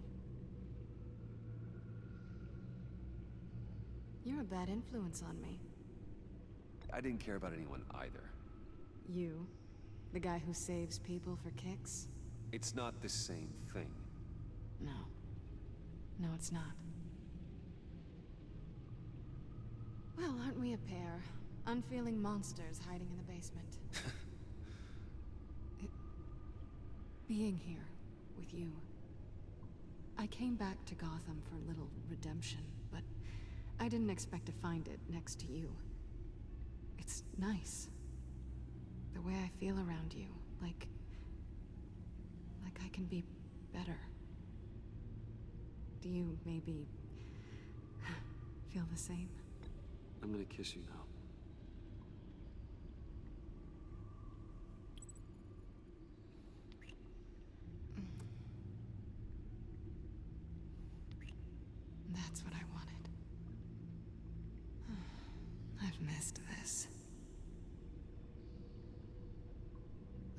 You're a bad influence on me. I didn't care about anyone either. You? The guy who saves people for kicks? It's not the same thing. No. No, it's not. Well, aren't we a pair? Unfeeling monsters hiding in the basement. Being here with you. I came back to Gotham for a little redemption, but I didn't expect to find it next to you. It's nice. The way I feel around you, like I can be better. Do you maybe feel the same? I'm gonna kiss you now. That's what I wanted. I've missed this.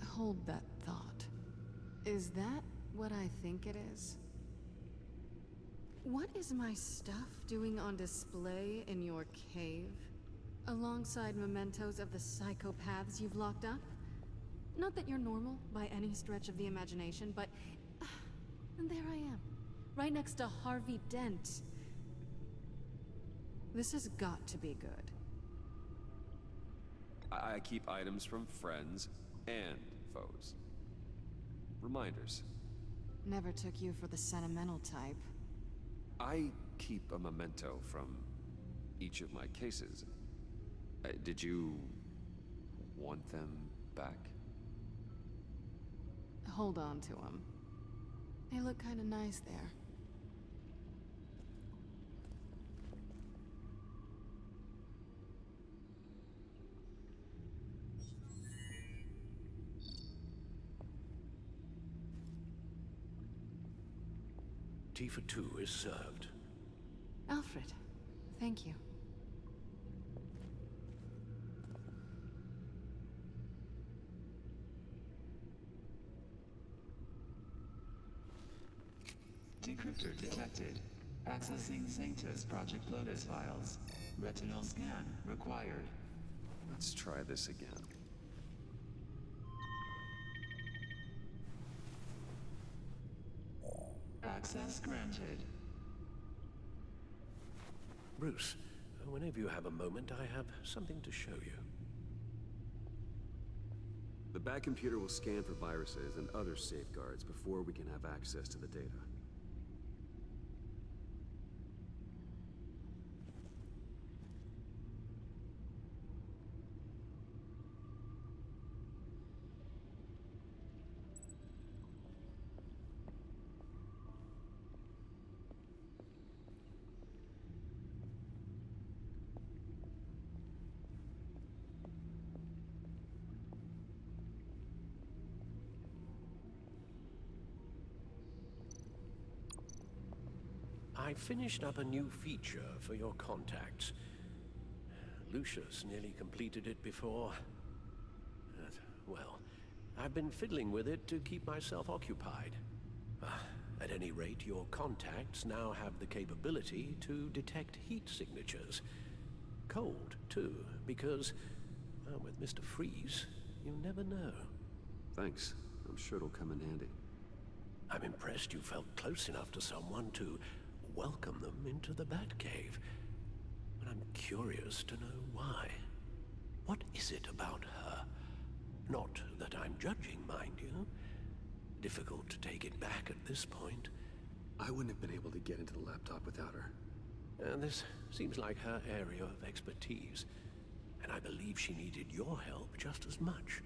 Hold that thought. Is that what I think it is? What is my stuff doing on display in your cave? Alongside mementos of the psychopaths you've locked up? Not that you're normal by any stretch of the imagination, but... and there I am. Right next to Harvey Dent. This has got to be good. I keep items from friends and foes. Reminders. Never took you for the sentimental type. I keep a memento from each of my cases. Did you want them back? Hold on to them. They look kind of nice there. Tea for two is served. Alfred, thank you. Decryptor detected. Accessing Sanctus Project Lotus files. Retinal scan required. Let's try this again. Access granted. Bruce, whenever you have a moment, I have something to show you. The back computer will scan for viruses and other safeguards before we can have access to the data. I finished up a new feature for your contacts. Lucius nearly completed it before. Well, I've been fiddling with it to keep myself occupied. At any rate, your contacts now have the capability to detect heat signatures. Cold, too, because, with Mr. Freeze, you never know. Thanks. I'm sure it'll come in handy. I'm impressed you felt close enough to someone to welcome them into the Batcave. But I'm curious to know why. What is it about her? Not that I'm judging, mind you. Difficult to take it back at this point. I wouldn't have been able to get into the laptop without her. This seems like her area of expertise. And I believe she needed your help just as much.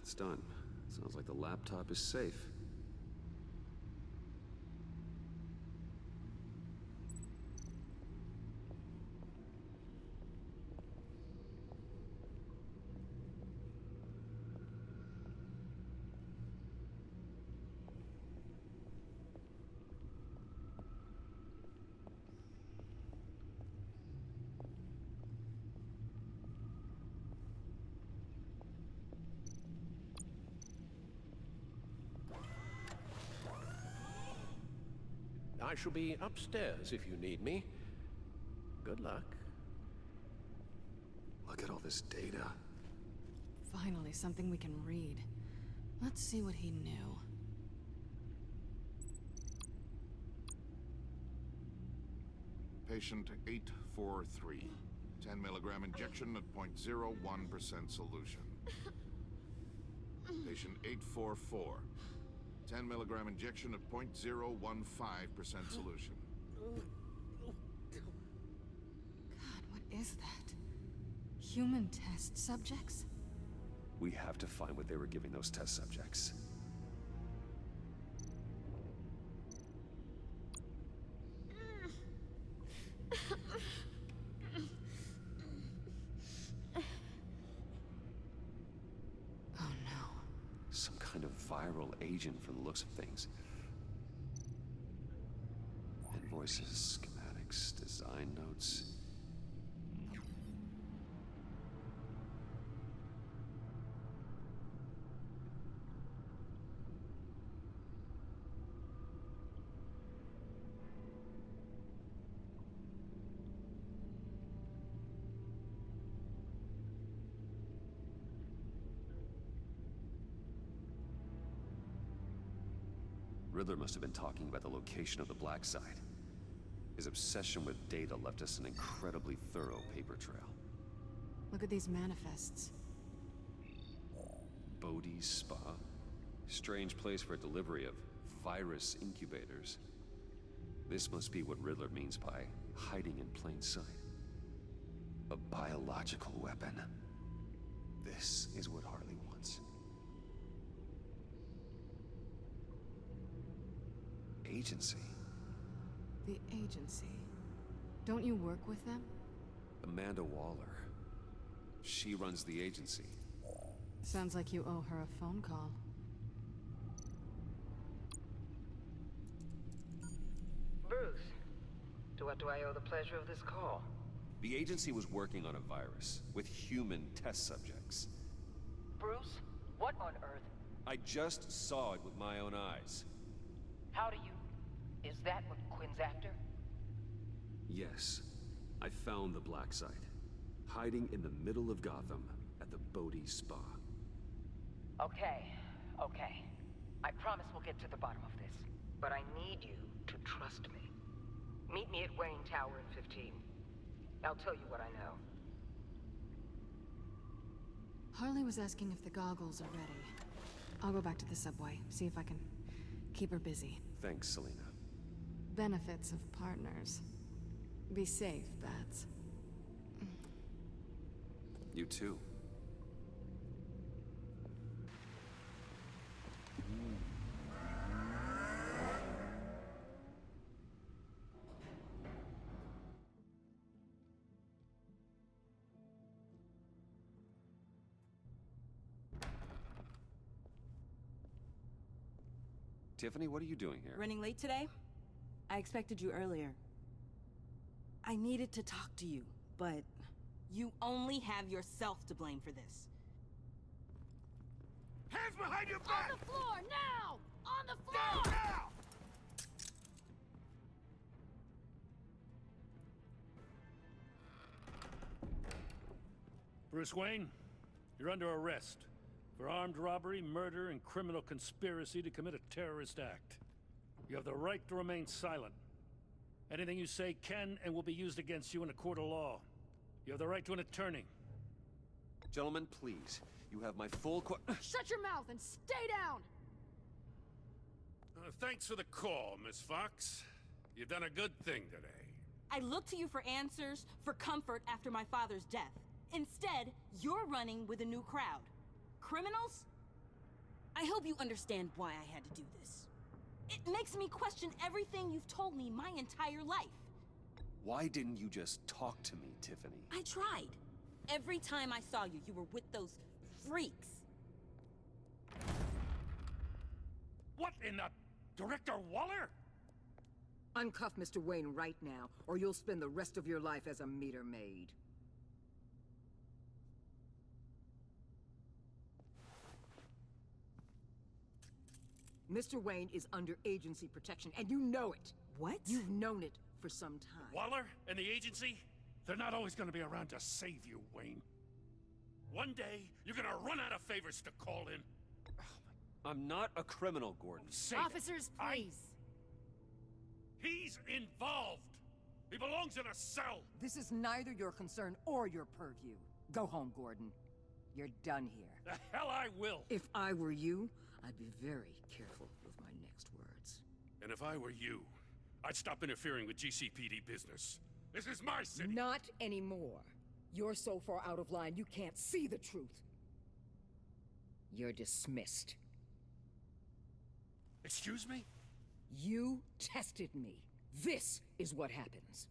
It's done. Sounds like the laptop is safe. I shall be upstairs if you need me. Good luck. Look at all this data. Finally, something we can read. Let's see what he knew. Patient 843. 10 milligram injection at 0.01% solution. Patient 844. 10 milligram injection at 0.015% solution. God, what is that? Human test subjects? We have to find what they were giving those test subjects. Oh no. Some kind of viral agent from the looks of things. Invoices, schematics, design notes. Riddler must have been talking about the location of the Black Site. His obsession with data left us an incredibly thorough paper trail. Look at these manifests. Bodhi's Spa? Strange place for delivery of virus incubators. This must be what Riddler means by hiding in plain sight. A biological weapon. This is what Harley wants. Agency. The agency. Don't you work with them? Amanda Waller. She runs the agency. Sounds like you owe her a phone call. Bruce, to what do I owe the pleasure of this call? The agency was working on a virus with human test subjects. Bruce, what on earth? I just saw it with my own eyes. How do you... Is that what Quinn's after? Yes. I found the Black Site. Hiding in the middle of Gotham at the Bodhi Spa. Okay. I promise we'll get to the bottom of this. But I need you to trust me. Meet me at Wayne Tower in 15. I'll tell you what I know. Harley was asking if the goggles are ready. I'll go back to the subway, see if I can keep her busy. Thanks, Selena. Benefits of partners. Be safe, Bats. You too. Tiffany, what are you doing here? Running late today? I expected you earlier. I needed to talk to you, but you only have yourself to blame for this. Hands behind your back! On the floor, now! On the floor! Down now! Bruce Wayne, you're under arrest for armed robbery, murder, and criminal conspiracy to commit a terrorist act. You have the right to remain silent. Anything you say can and will be used against you in a court of law. You have the right to an attorney. Gentlemen, please. You have my full Shut your mouth and stay down! Thanks for the call, Miss Fox. You've done a good thing today. I look to you for answers, for comfort after my father's death. Instead, you're running with a new crowd. Criminals? I hope you understand why I had to do this. It makes me question everything you've told me my entire life. Why didn't you just talk to me, Tiffany? I tried. Every time I saw you, you were with those freaks. What in the... Director Waller? Uncuff Mr. Wayne right now, or you'll spend the rest of your life as a meter maid. Mr. Wayne is under agency protection, and you know it. What? You've known it for some time. Waller and the agency? They're not always gonna be around to save you, Wayne. One day, you're gonna run out of favors to call in. I'm not a criminal, Gordon. Officers, please. He's involved. He belongs in a cell. This is neither your concern or your purview. Go home, Gordon. You're done here. The hell I will. If I were you, I'd be very careful with my next words. And if I were you, I'd stop interfering with GCPD business. This is my city. Not anymore. You're so far out of line, you can't see the truth. You're dismissed. Excuse me? You tested me. This is what happens.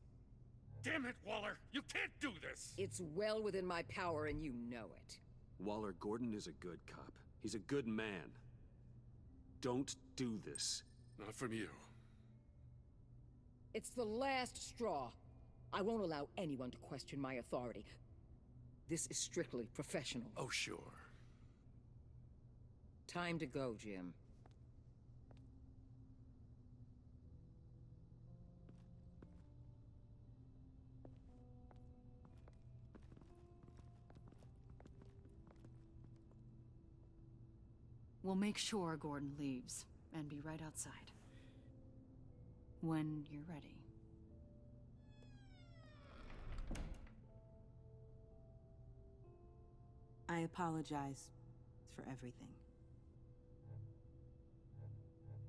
Damn it, Waller! You can't do this! It's well within my power, and you know it. Waller, Gordon is a good cop. He's a good man. Don't do this. Not from you. It's the last straw. I won't allow anyone to question my authority. This is strictly professional. Oh, sure. Time to go, Jim. We'll make sure Gordon leaves, and be right outside. When you're ready. I apologize for everything.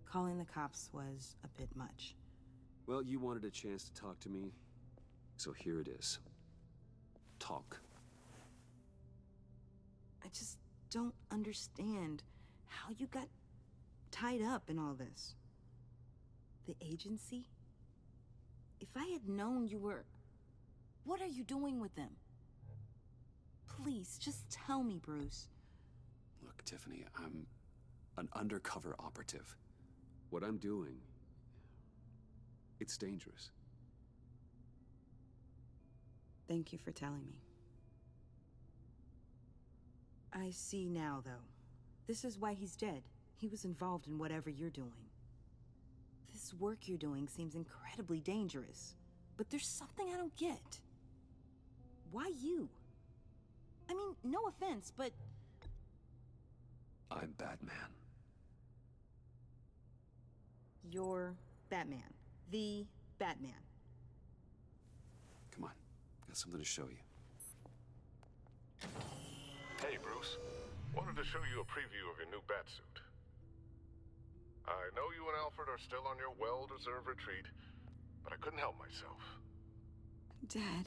Calling the cops was a bit much. Well, you wanted a chance to talk to me, so here it is. Talk. I just don't understand how you got tied up in all this. The agency? If I had known you were... What are you doing with them? Please, just tell me, Bruce. Look, Tiffany, I'm an undercover operative. What I'm doing, it's dangerous. Thank you for telling me. I see now, though. This is why he's dead. He was involved in whatever you're doing. This work you're doing seems incredibly dangerous. But there's something I don't get. Why you? I mean, no offense, but... I'm Batman. You're Batman. The Batman. Come on, got something to show you. Hey, Bruce. Wanted to show you a preview of your new batsuit. I know you and Alfred are still on your well-deserved retreat, but I couldn't help myself. Dad.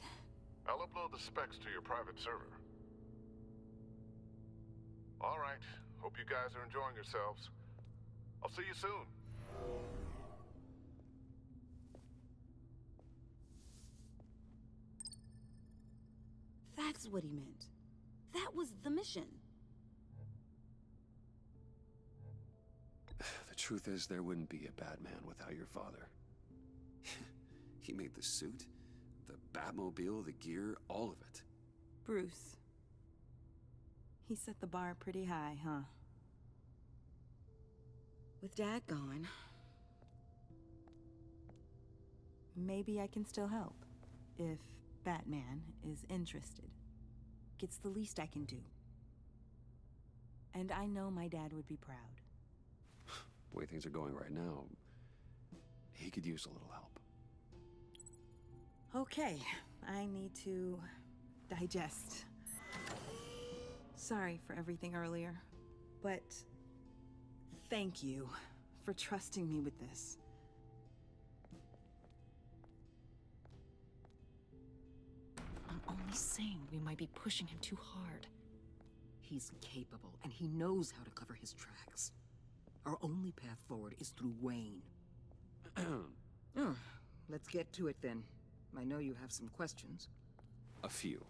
I'll upload the specs to your private server. All right. Hope you guys are enjoying yourselves. I'll see you soon. That's what he meant. That was the mission. The truth is, there wouldn't be a Batman without your father. He made the suit, the Batmobile, the gear, all of it. Bruce. He set the bar pretty high, huh? With Dad gone, maybe I can still help. If Batman is interested. It's the least I can do. And I know my dad would be proud. The way things are going right now, he could use a little help. Okay, I need to digest. Sorry for everything earlier, but thank you for trusting me with this. just saying we might be pushing him too hard. He's capable, and he knows how to cover his tracks. Our only path forward is through Wayne. Oh, let's get to it then. I know you have some questions. A few.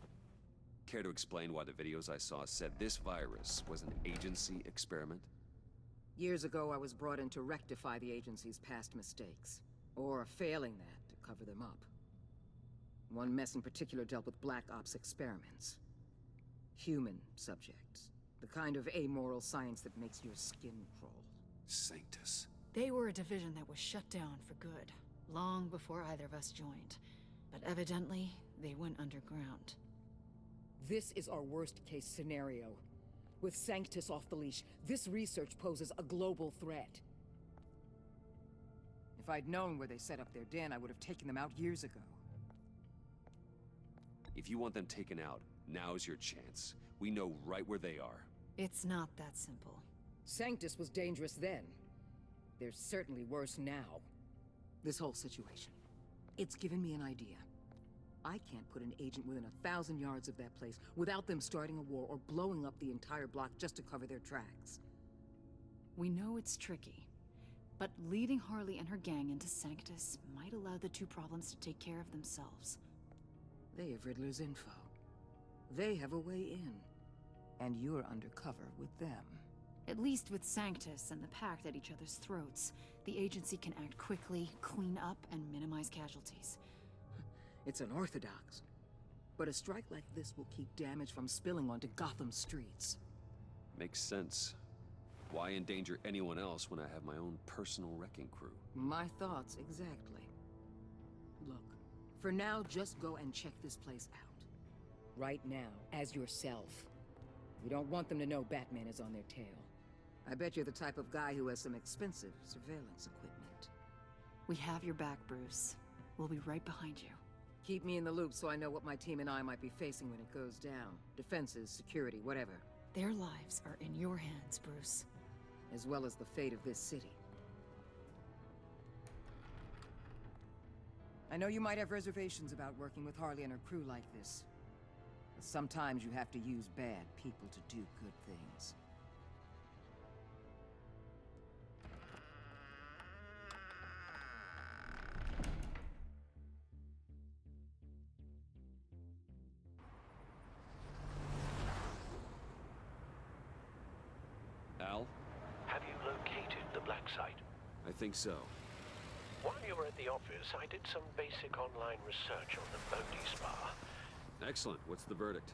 Care to explain why the videos I saw said this virus was an agency experiment? Years ago, I was brought in to rectify the agency's past mistakes. Or failing that, to cover them up. One mess in particular dealt with Black Ops experiments. Human subjects. The kind of amoral science that makes your skin crawl. Sanctus. They were a division that was shut down for good, long before either of us joined. But evidently, they went underground. This is our worst-case scenario. With Sanctus off the leash, this research poses a global threat. If I'd known where they set up their den, I would have taken them out years ago. If you want them taken out, now's your chance. We know right where they are. It's not that simple. Sanctus was dangerous then. They're certainly worse now. This whole situation, it's given me an idea. I can't put an agent within 1,000 yards of that place without them starting a war or blowing up the entire block just to cover their tracks. We know it's tricky, but leading Harley and her gang into Sanctus might allow the two problems to take care of themselves. They have Riddler's info. They have a way in. And you're undercover with them. At least with Sanctus and the Pact at each other's throats, the agency can act quickly, clean up, and minimize casualties. It's unorthodox. But a strike like this will keep damage from spilling onto Gotham streets. Makes sense. Why endanger anyone else when I have my own personal wrecking crew? My thoughts, exactly. Look, for now, just go and check this place out. Right now, as yourself. We don't want them to know Batman is on their tail. I bet you're the type of guy who has some expensive surveillance equipment. We have your back, Bruce. We'll be right behind you. Keep me in the loop so I know what my team and I might be facing when it goes down. Defenses, security, whatever. Their lives are in your hands, Bruce. As well as the fate of this city. I know you might have reservations about working with Harley and her crew like this. But sometimes you have to use bad people to do good things. Al? Have you located the black site? I think so. While you were at the office, I did some basic online research on the Bodhi Spa. Excellent. What's the verdict?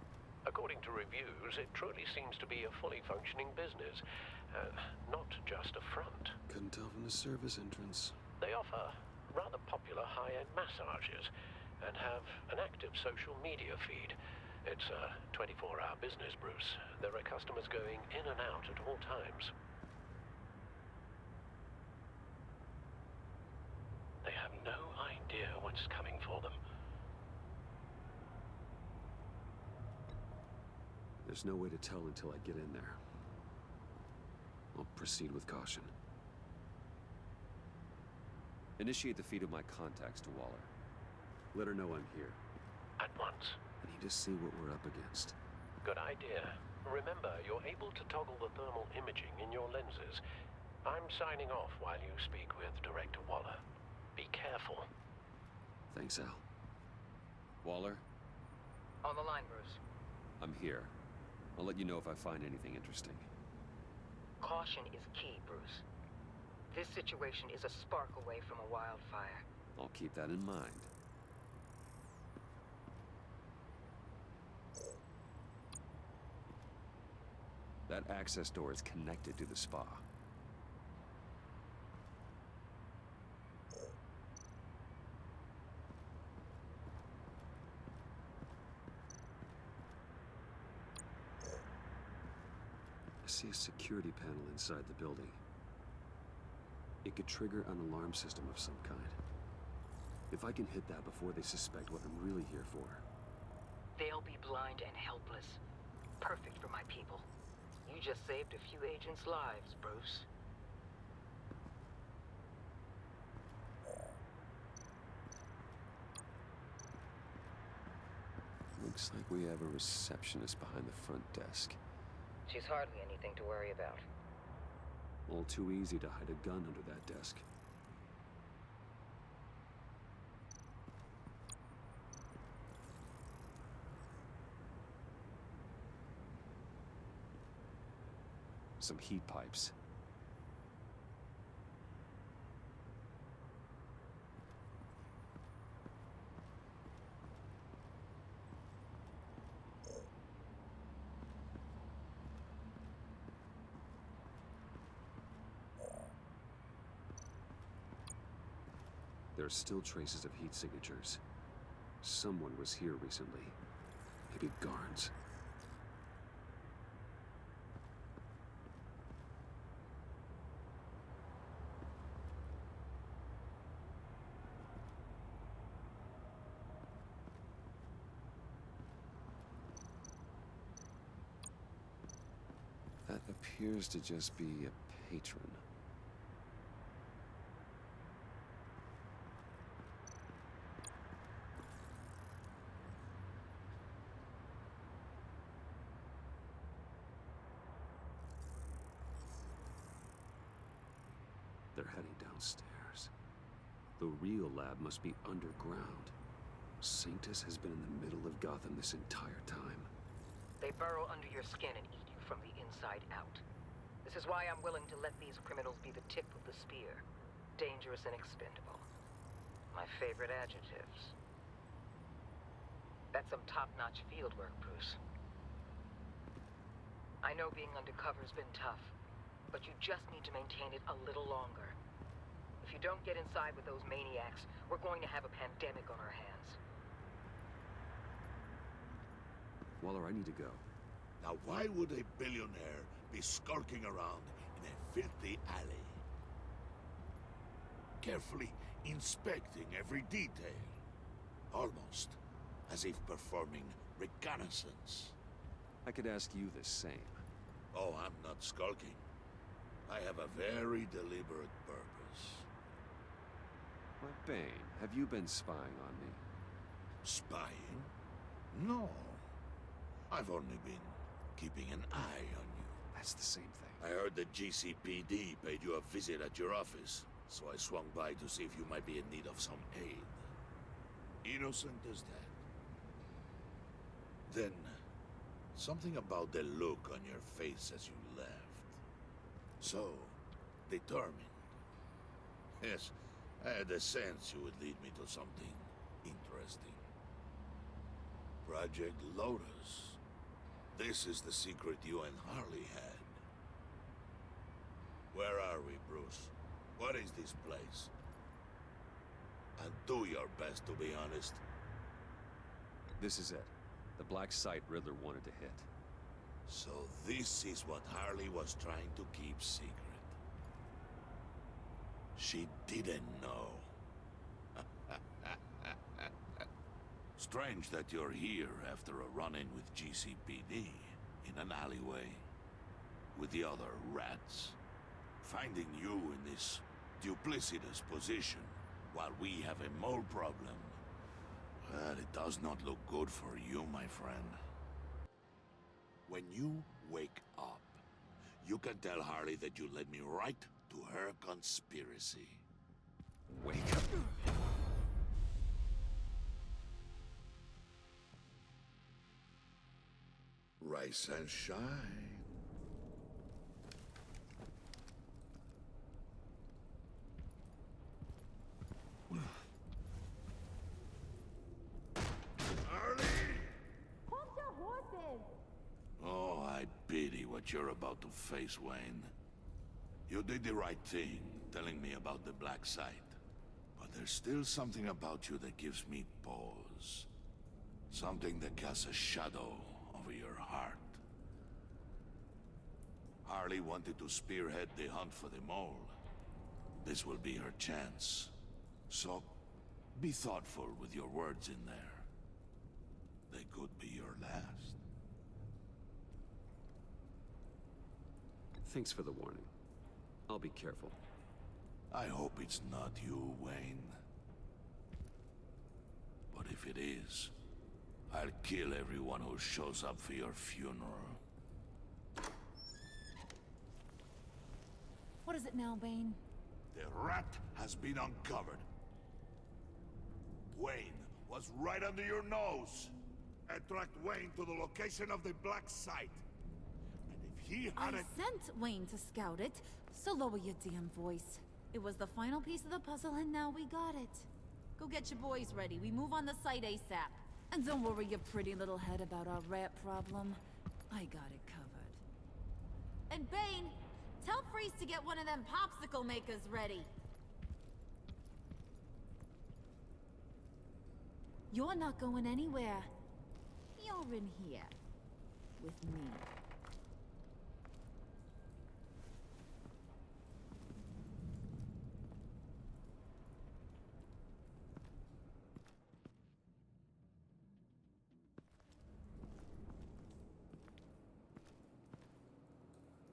According to reviews, it truly seems to be a fully functioning business. Not just a front. Couldn't tell from the service entrance. They offer rather popular high-end massages and have an active social media feed. It's a 24-hour business, Bruce. There are customers going in and out at all times. They have no idea what's coming for them. There's no way to tell until I get in there. I'll proceed with caution. Initiate the feed of my contacts to Waller. Let her know I'm here. At once. I need to see what we're up against. Good idea. Remember, you're able to toggle the thermal imaging in your lenses. I'm signing off while you speak with Director Waller. Be careful. Thanks, Al. Waller? On the line, Bruce. I'm here. I'll let you know if I find anything interesting. Caution is key, Bruce. This situation is a spark away from a wildfire. I'll keep that in mind. That access door is connected to the spa. I see a security panel inside the building. It could trigger an alarm system of some kind. If I can hit that before they suspect what I'm really here for. They'll be blind and helpless. Perfect for my people. You just saved a few agents' lives, Bruce. No Looks like we have a receptionist behind the front desk. She's hardly anything to worry about. All too easy to hide a gun under that desk. Some heat pipes. There are still traces of heat signatures. Someone was here recently. Maybe guards. That appears to just be a patron. They're heading downstairs. The real lab must be underground. Sanctus has been in the middle of Gotham this entire time. They burrow under your skin and eat you from the inside out. This is why I'm willing to let these criminals be the tip of the spear. Dangerous and expendable. My favorite adjectives. That's some top-notch field work, Bruce. I know being undercover's been tough, but you just need to maintain it a little longer. If you don't get inside with those maniacs, we're going to have a pandemic on our hands. Waller, I need to go. Now why would a billionaire be skulking around in a filthy alley? Carefully inspecting every detail. Almost as if performing reconnaissance. I could ask you the same. Oh, I'm not skulking. I have a very deliberate purpose. Why, Bane, have you been spying on me? Spying? No. I've only been keeping an eye on you. That's the same thing. I heard the GCPD paid you a visit at your office, so I swung by to see if you might be in need of some aid. Innocent as that. Then, something about the look on your face as you left. So, determined. Yes, I had a sense you would lead me to something interesting. Project Lotus. This is the secret you and Harley had. Where are we, Bruce? What is this place? And do your best to be honest. This is it. The black site Riddler wanted to hit. So this is what Harley was trying to keep secret. She didn't know. Strange that you're here after a run-in with GCPD in an alleyway with the other rats. Finding you in this duplicitous position while we have a mole problem. Well, it does not look good for you, my friend. When you wake up, you can tell Harley that you led me right to her conspiracy. Wake up. Rise and shine. Harley! Hold your horses! Oh, I pity what you're about to face, Wayne. You did the right thing, telling me about the black site. But there's still something about you that gives me pause. Something that casts a shadow over your heart. Harley wanted to spearhead the hunt for the mole. This will be her chance. So, be thoughtful with your words in there. They could be your last. Thanks for the warning. I'll be careful. I hope it's not you, Wayne. But if it is, I'll kill everyone who shows up for your funeral. What is it now, Bane? The rat has been uncovered. Wayne was right under your nose. I tracked Wayne to the location of the black site. And if he had I sent Wayne to scout it, so lower your damn voice. It was the final piece of the puzzle, and now we got it. Go get your boys ready. We move on the site ASAP. And don't worry your pretty little head about our rat problem. I got it covered. And Bane, tell Freeze to get one of them popsicle makers ready. You're not going anywhere. You're in here. With me.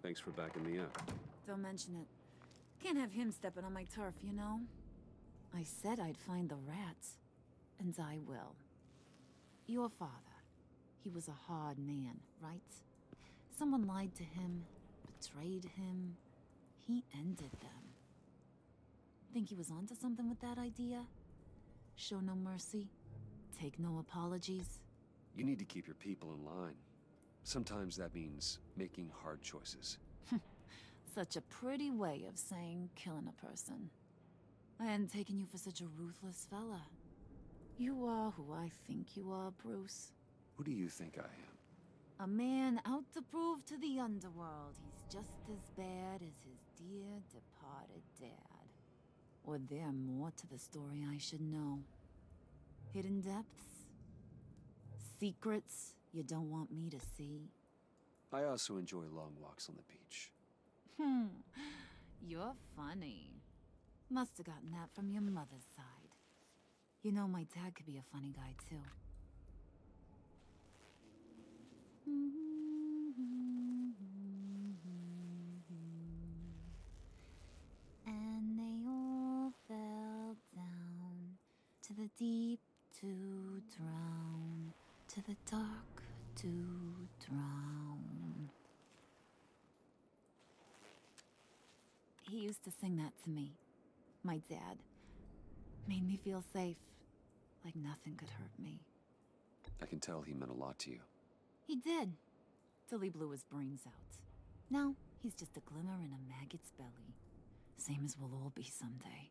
Thanks for backing me up. Don't mention it. Can't have him stepping on my turf, you know? I said I'd find the rats. And I will. Your father. He was a hard man, right? Someone lied to him, betrayed him. He ended them. Think he was onto something with that idea? Show no mercy? Take no apologies? You need to keep your people in line. Sometimes that means making hard choices. Such a pretty way of saying killing a person. I hadn't taken you for such a ruthless fella. You are who I think you are, Bruce. Who do you think I am? A man out to prove to the underworld he's just as bad as his dear departed dad. Or there more to the story I should know. Hidden depths? Secrets you don't want me to see? I also enjoy long walks on the beach. You're funny. Must have gotten that from your mother's side. You know, my dad could be a funny guy, too. And they all fell down to the deep to drown, to the dark to drown. He used to sing that to me. My dad. Made me feel safe. Like nothing could hurt me. I can tell he meant a lot to you. He did. Till he blew his brains out. Now, he's just a glimmer in a maggot's belly. Same as we'll all be someday.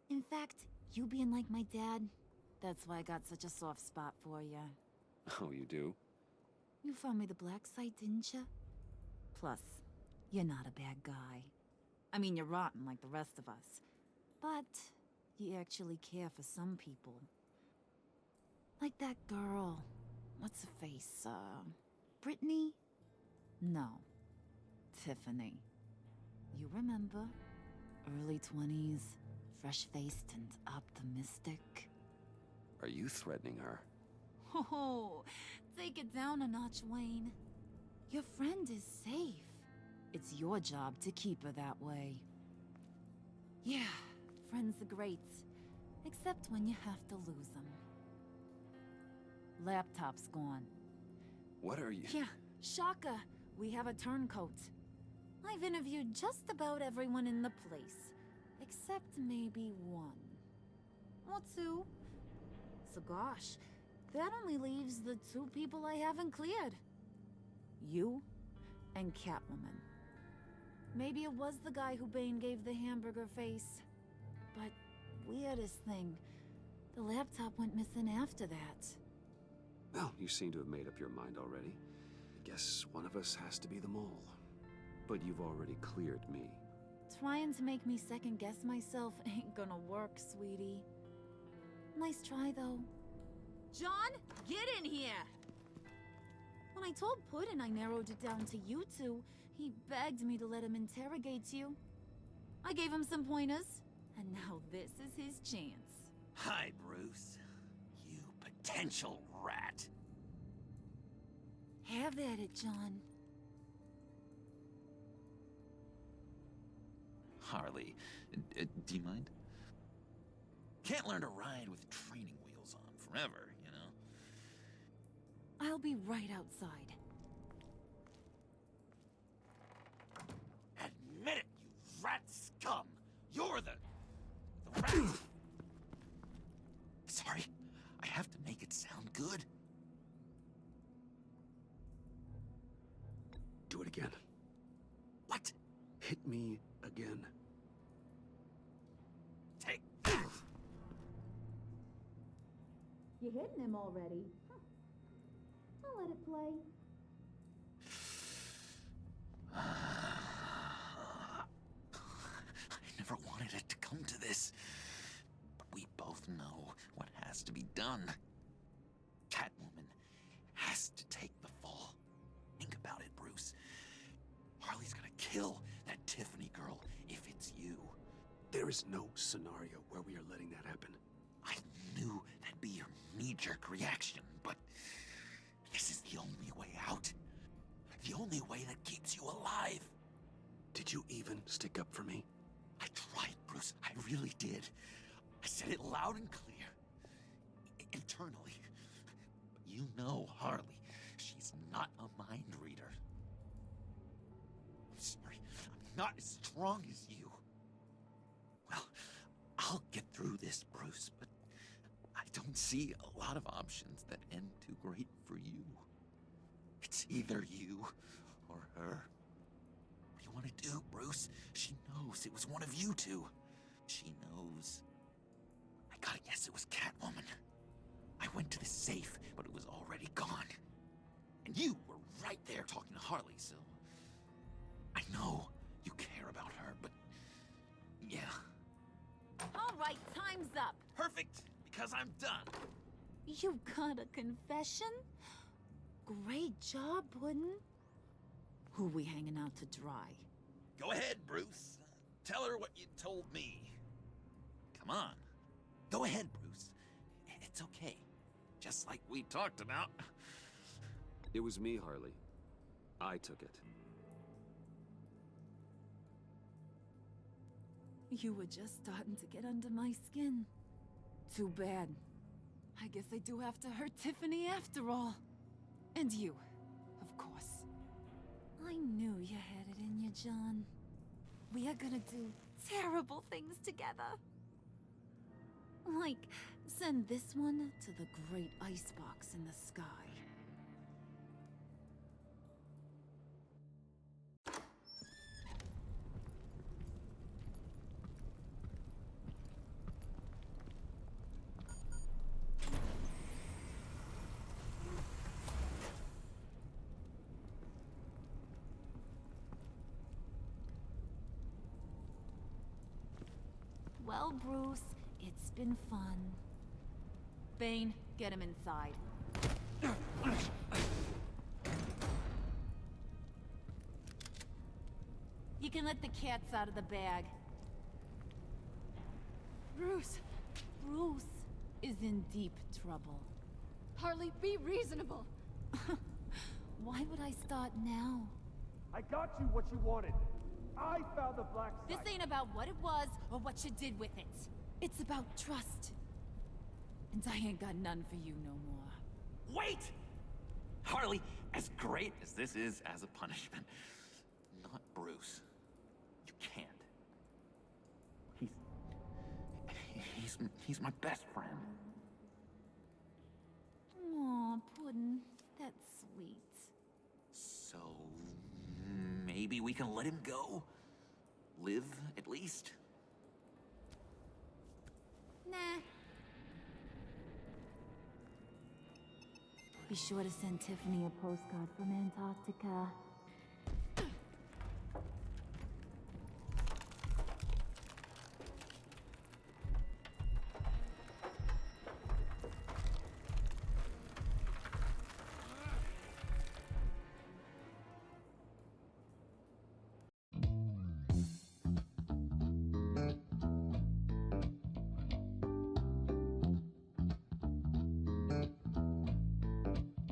In fact, you being like my dad, that's why I got such a soft spot for you. Oh, you do? You found me the black site, didn't you? Plus, you're not a bad guy. I mean, you're rotten like the rest of us. But you actually care for some people. Like that girl. What's her face? Brittany? No. Tiffany. You remember? Early 20s, fresh-faced and optimistic. Are you threatening her? Oh, take it down a notch, Wayne. Your friend is safe. It's your job to keep her that way. Yeah, friends are great. Except when you have to lose them. Laptop's gone. What are you... Yeah, shocker. We have a turncoat. I've interviewed just about everyone in the place. Except maybe one. Or two. So gosh, that only leaves the two people I haven't cleared. You and Catwoman. Maybe it was the guy who Bane gave the hamburger face. But weirdest thing, the laptop went missing after that. Well, you seem to have made up your mind already. I guess one of us has to be the mole. But you've already cleared me. Trying to make me second-guess myself ain't gonna work, sweetie. Nice try, though. John, get in here! When I told Puddin' I narrowed it down to you two, he begged me to let him interrogate you. I gave him some pointers, and now this is his chance. Hi, Bruce. You potential rat. Have at it, John. Harley, do you mind? Can't learn to ride with training wheels on forever, you know? I'll be right outside. Admit it, you rat scum! You're the rat! Sorry, I have to make it sound good. Do it again. What? Hit me again. Take that! You hitting him already? Huh. I'll let it play. I never wanted it to come to this. But we both know what has to be done. Catwoman has to take the fall. Think about it, Bruce. Harley's gonna kill that Tiffany girl if it's you. There is no scenario where we are letting that happen. I knew that'd be your knee-jerk reaction, but this is the only way out. The only way that keeps you alive. Did you even stick up for me? I tried, Bruce. I really did. I said it loud and clear. Internally. But you know Harley. She's not a mind reader. I'm sorry. I'm not as strong as you. Well, I'll get through this, Bruce, but I don't see a lot of options that end too great for you. It's either you or her. What do you want to do, Bruce? She knows it was one of you two. She knows. I gotta guess it was Catwoman. I went to the safe, but it was already gone. And you were right there talking to Harley, so... I know you care about her, but... yeah. All right, time's up. Perfect, because I'm done. You got a confession? Great job, Puddin'. Who we hanging out to dry? Go ahead, Bruce. Tell her what you told me. Come on. Go ahead, Bruce. It's okay. Just like we talked about. It was me, Harley. I took it. You were just starting to get under my skin. Too bad. I guess I do have to hurt Tiffany after all. And you, of course. I knew you had it in you, John. We are gonna do terrible things together. Like, send this one to the great icebox in the sky. Well, Bruce, it's been fun. Bane, get him inside. You can let the cats out of the bag. Bruce! Bruce is in deep trouble. Harley, be reasonable! Why would I start now? I got you what you wanted. I found the black site. This ain't about what it was or what you did with it. It's about trust. And I ain't got none for you no more. Wait! Harley, as great as this is as a punishment, not Bruce. You can't. He's my best friend. Aw, Puddin', that's sweet. So, maybe we can let him go? Live, at least? Nah. Be sure to send Tiffany a postcard from Antarctica.